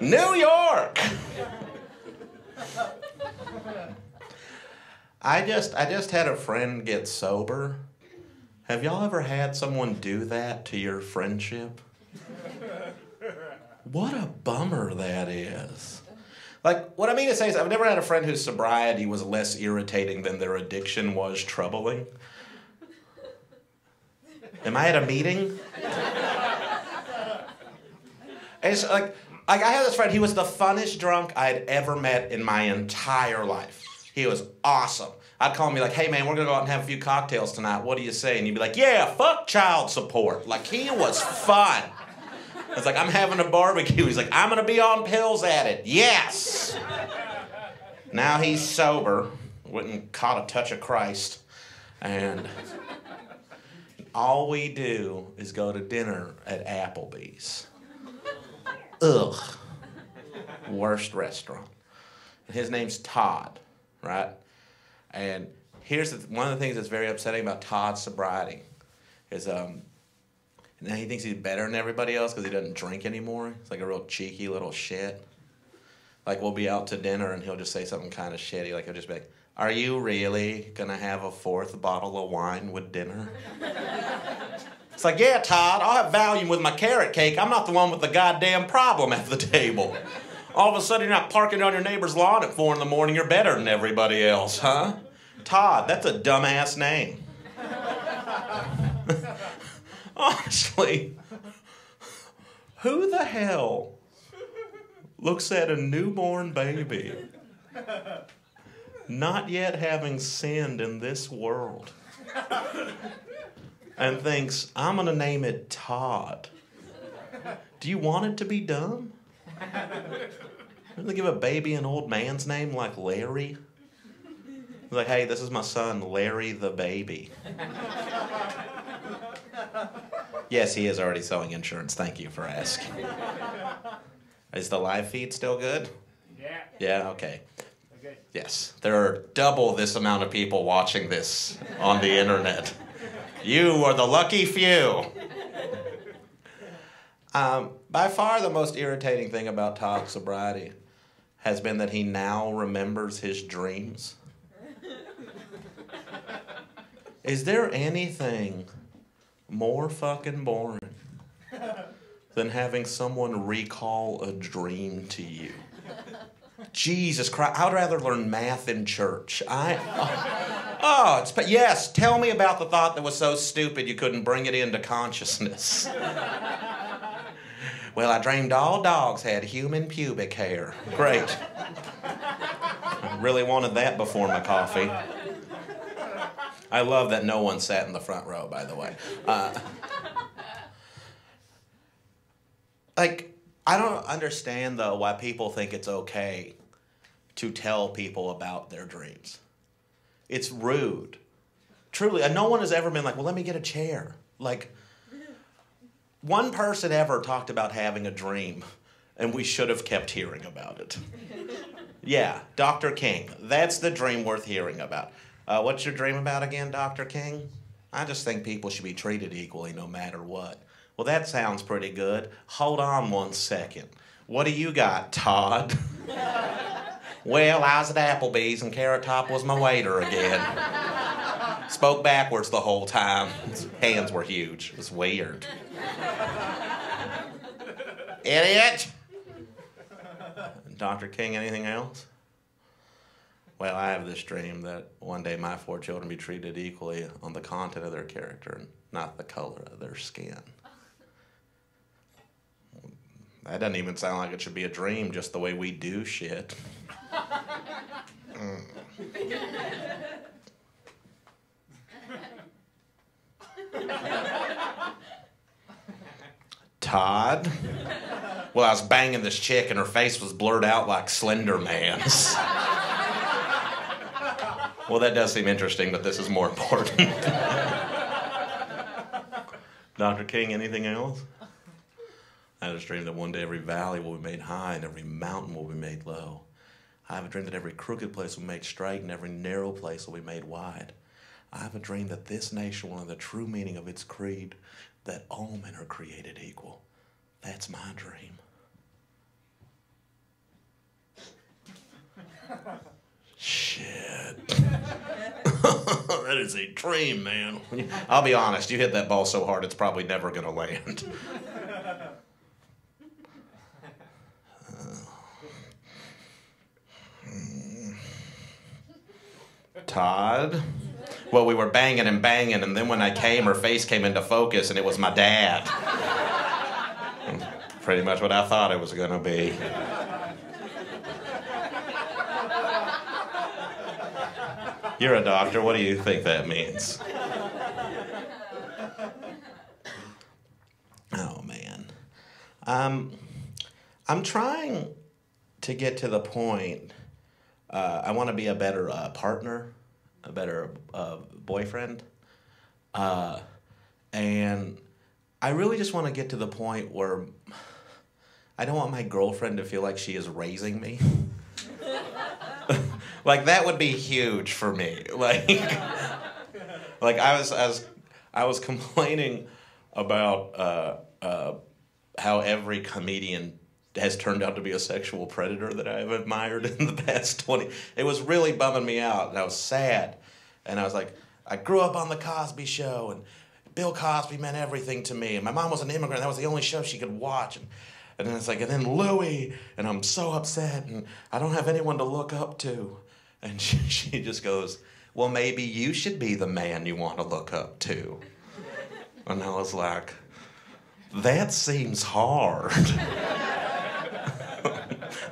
New York! I just had a friend get sober. Have y'all ever had someone do that to your friendship? What a bummer that is. Like, what I mean to say is I've never had a friend whose sobriety was less irritating than their addiction was troubling. Am I at a meeting? It's like I had this friend, he was the funnest drunk I had ever met in my entire life. He was awesome. I'd call him and be like, hey man, we're gonna go out and have a few cocktails tonight. What do you say? And he'd be like, yeah, fuck child support. Like, he was fun. It's like, I'm having a barbecue. He's like, I'm gonna be on pills at it. Yes. Now he's sober, went and caught a touch of Christ, and all we do is go to dinner at Applebee's. Ugh. Worst restaurant. His name's Todd, right? And here's one of the things that's very upsetting about Todd's sobriety is now he thinks he's better than everybody else because he doesn't drink anymore. He's like a real cheeky little shit. Like, we'll be out to dinner and he'll just say something kind of shitty. Like, he'll just be like, are you really going to have a 4th bottle of wine with dinner? It's like, yeah, Todd, I'll have Valium with my carrot cake. I'm not the one with the goddamn problem at the table. All of a sudden, you're not parking on your neighbor's lawn at 4 in the morning. You're better than everybody else, huh? Todd, that's a dumbass name. Honestly, who the hell looks at a newborn baby, not yet having sinned in this world, and thinks, I'm going to name it Todd? Do you want it to be dumb? Don't they give a baby an old man's name like Larry? Like, hey, this is my son, Larry the baby. Yes, he is already selling insurance. Thank you for asking. Is the live feed still good? Yeah. Yeah, okay. Yes, there are double this amount of people watching this on the internet. You are the lucky few. By far the most irritating thing about Todd's sobriety has been that he now remembers his dreams. Is there anything more fucking boring than having someone recall a dream to you? Jesus Christ, I'd rather learn math in church. Yes, tell me about the thought that was so stupid you couldn't bring it into consciousness. Well, I dreamed all dogs had human pubic hair. Great. I really wanted that before my coffee. I love that no one sat in the front row, by the way. I don't understand, though, why people think it's okay to tell people about their dreams. It's rude. Truly, no one has ever been like, well, let me get a chair. Like, one person ever talked about having a dream, and we should have kept hearing about it. Yeah, Dr. King. That's the dream worth hearing about. What's your dream about again, Dr. King? I just think people should be treated equally no matter what. Well, that sounds pretty good. Hold on 1 second. What do you got, Todd? Well, I was at Applebee's and Carrot Top was my waiter again. Spoke backwards the whole time. His hands were huge. It was weird. Idiot! Dr. King, anything else? Well, I have this dream that one day my 4 children be treated equally on the content of their character and not the color of their skin. That doesn't even sound like it should be a dream, just the way we do shit. Todd? Well, I was banging this chick and her face was blurred out like Slender Man's. Well, that does seem interesting, but this is more important. Dr. King, anything else? I have a dream that one day every valley will be made high and every mountain will be made low. I have a dream that every crooked place will be made straight and every narrow place will be made wide. I have a dream that this nation will know the true meaning of its creed, that all men are created equal. That's my dream. Shit. That is a dream, man. I'll be honest, you hit that ball so hard it's probably never going to land. Todd. Well, we were banging and banging, and then when I came, her face came into focus, and it was my dad. Pretty much what I thought it was gonna be. You're a doctor, what do you think that means? Oh, man. I'm trying to get to the point, I want to be a better partner, a better boyfriend, and I really just want to get to the point where I don't want my girlfriend to feel like she is raising me. Like, that would be huge for me. Like I was complaining about how every comedian has turned out to be a sexual predator that I've admired in the past 20. It was really bumming me out, and I was sad. And I was like, I grew up on The Cosby Show, and Bill Cosby meant everything to me. And my mom was an immigrant. That was the only show she could watch. And then it's like, and then Louis, and I'm so upset, and I don't have anyone to look up to. And she just goes, well, maybe you should be the man you want to look up to. And I was like, that seems hard.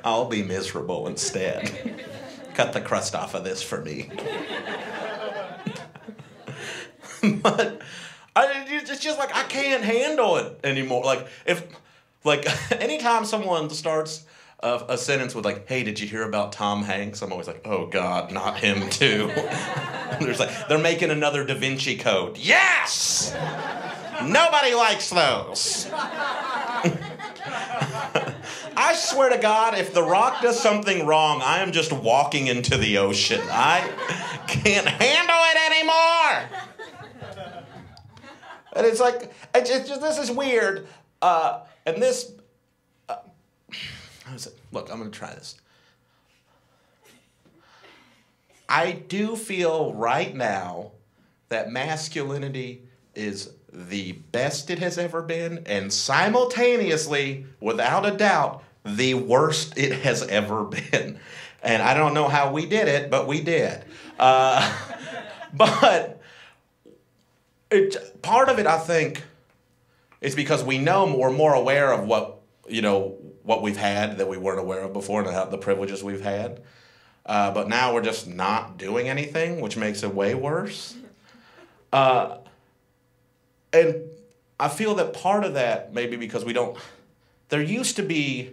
I'll be miserable instead. Cut the crust off of this for me. But it's just like, I can't handle it anymore. Like anytime someone starts a sentence with like, hey, did you hear about Tom Hanks? I'm always like, oh God, not him too. They're making another Da Vinci Code. Yes! Nobody likes those. I swear to God, if The Rock does something wrong, I am just walking into the ocean. I can't handle it anymore. And it's like, this is weird. And this, look, I'm going to try this. I do feel right now that masculinity is the best it has ever been, and simultaneously, without a doubt, the worst it has ever been. And I don't know how we did it, but we did. But part of it, I think, is because we're more aware of what we've had that we weren't aware of before, and the privileges we've had. But now we're just not doing anything, which makes it way worse. And I feel that part of that maybe because there used to be,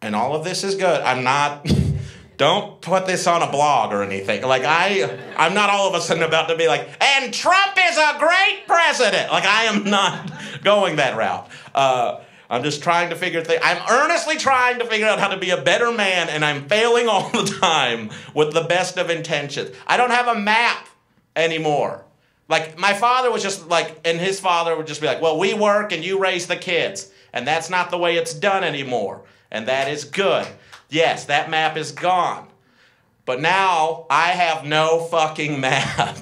and all of this is good, don't put this on a blog or anything. Like, I'm not all of a sudden about to be like, and Trump is a great president. Like, I am not going that route. I'm just trying to I'm earnestly trying to figure out how to be a better man, and I'm failing all the time with the best of intentions. I don't have a map anymore. Like, my father was just like, and his father would just be like, well, we work and you raise the kids. And that's not the way it's done anymore. And that is good. Yes, that map is gone. But now I have no fucking map.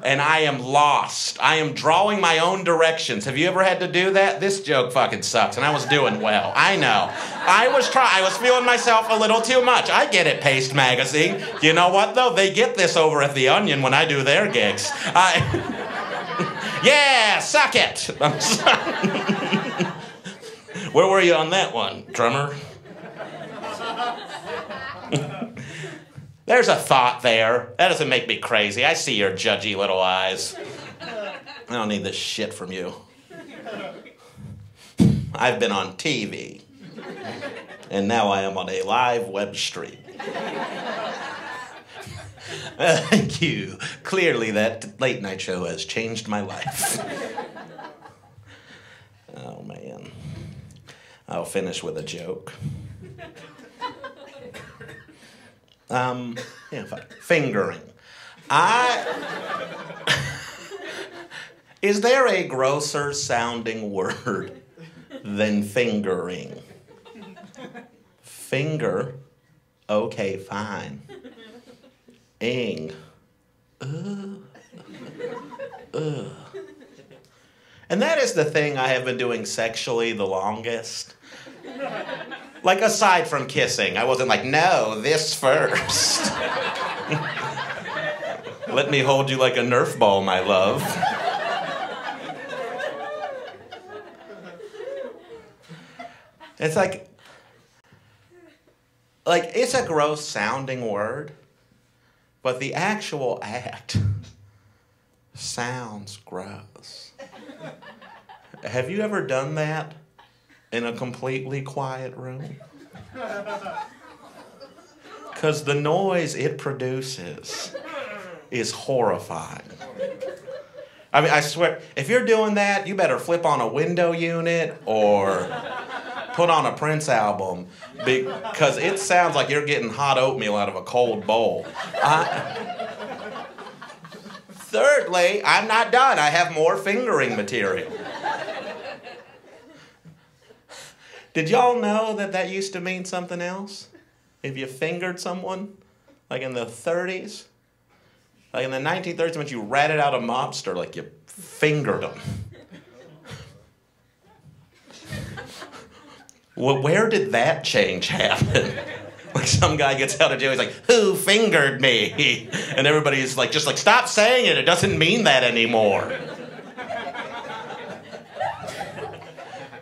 And I am lost. I am drawing my own directions. Have you ever had to do that? This joke fucking sucks, and I was doing well. I know. I was feeling myself a little too much. I get it, Paste Magazine. You know what, though? They get this over at The Onion when I do their gigs. Yeah, suck it. I'm sorry. Where were you on that one, drummer? There's a thought there. That doesn't make me crazy. I see your judgy little eyes. I don't need this shit from you. I've been on TV. And now I am on a live web stream. Thank you. Clearly that late night show has changed my life. Oh, man. I'll finish with a joke. Fingering. Is there a grosser sounding word than fingering? Finger, okay, fine. Ing, And that is the thing I have been doing sexually the longest. Like, aside from kissing, I wasn't like, no, this first. Let me hold you like a Nerf ball, my love. It's like it's a gross sounding word, but the actual act sounds gross. Have you ever done that in a completely quiet room? Because the noise it produces is horrifying. I mean, I swear, if you're doing that, you better flip on a window unit or put on a Prince album, because it sounds like you're getting hot oatmeal out of a cold bowl. Thirdly, I'm not done. I have more fingering material. Did y'all know that used to mean something else? If you fingered someone, like in the 30s, like in the 1930s, when you ratted out a mobster, like you fingered them. Well, where did that change happen? Like some guy gets out of jail, he's like, who fingered me? And everybody's like, just like, stop saying it. It doesn't mean that anymore.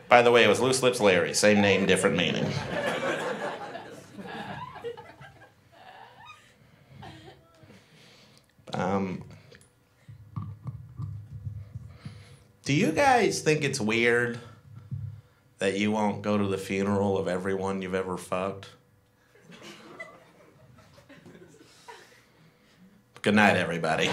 By the way, it was Loose Lips Larry. Same name, different meaning. Do you guys think it's weird that you won't go to the funeral of everyone you've ever fucked? Good night, everybody.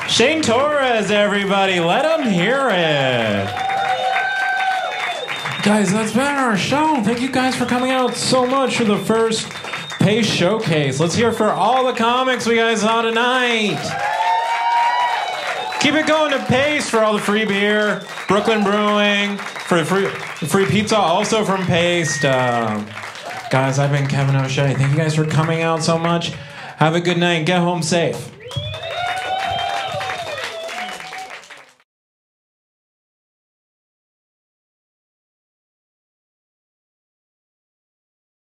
Shane Torres, everybody. Let them hear it. Guys, that's been our show. Thank you guys for coming out so much for the first Paste Showcase. Let's hear it for all the comics we guys saw tonight. Keep it going to Paste for all the free beer, Brooklyn Brewing, for the free pizza also from Paste. Guys, I've been Kevin O'Shea. Thank you guys for coming out so much. Have a good night. Get home safe.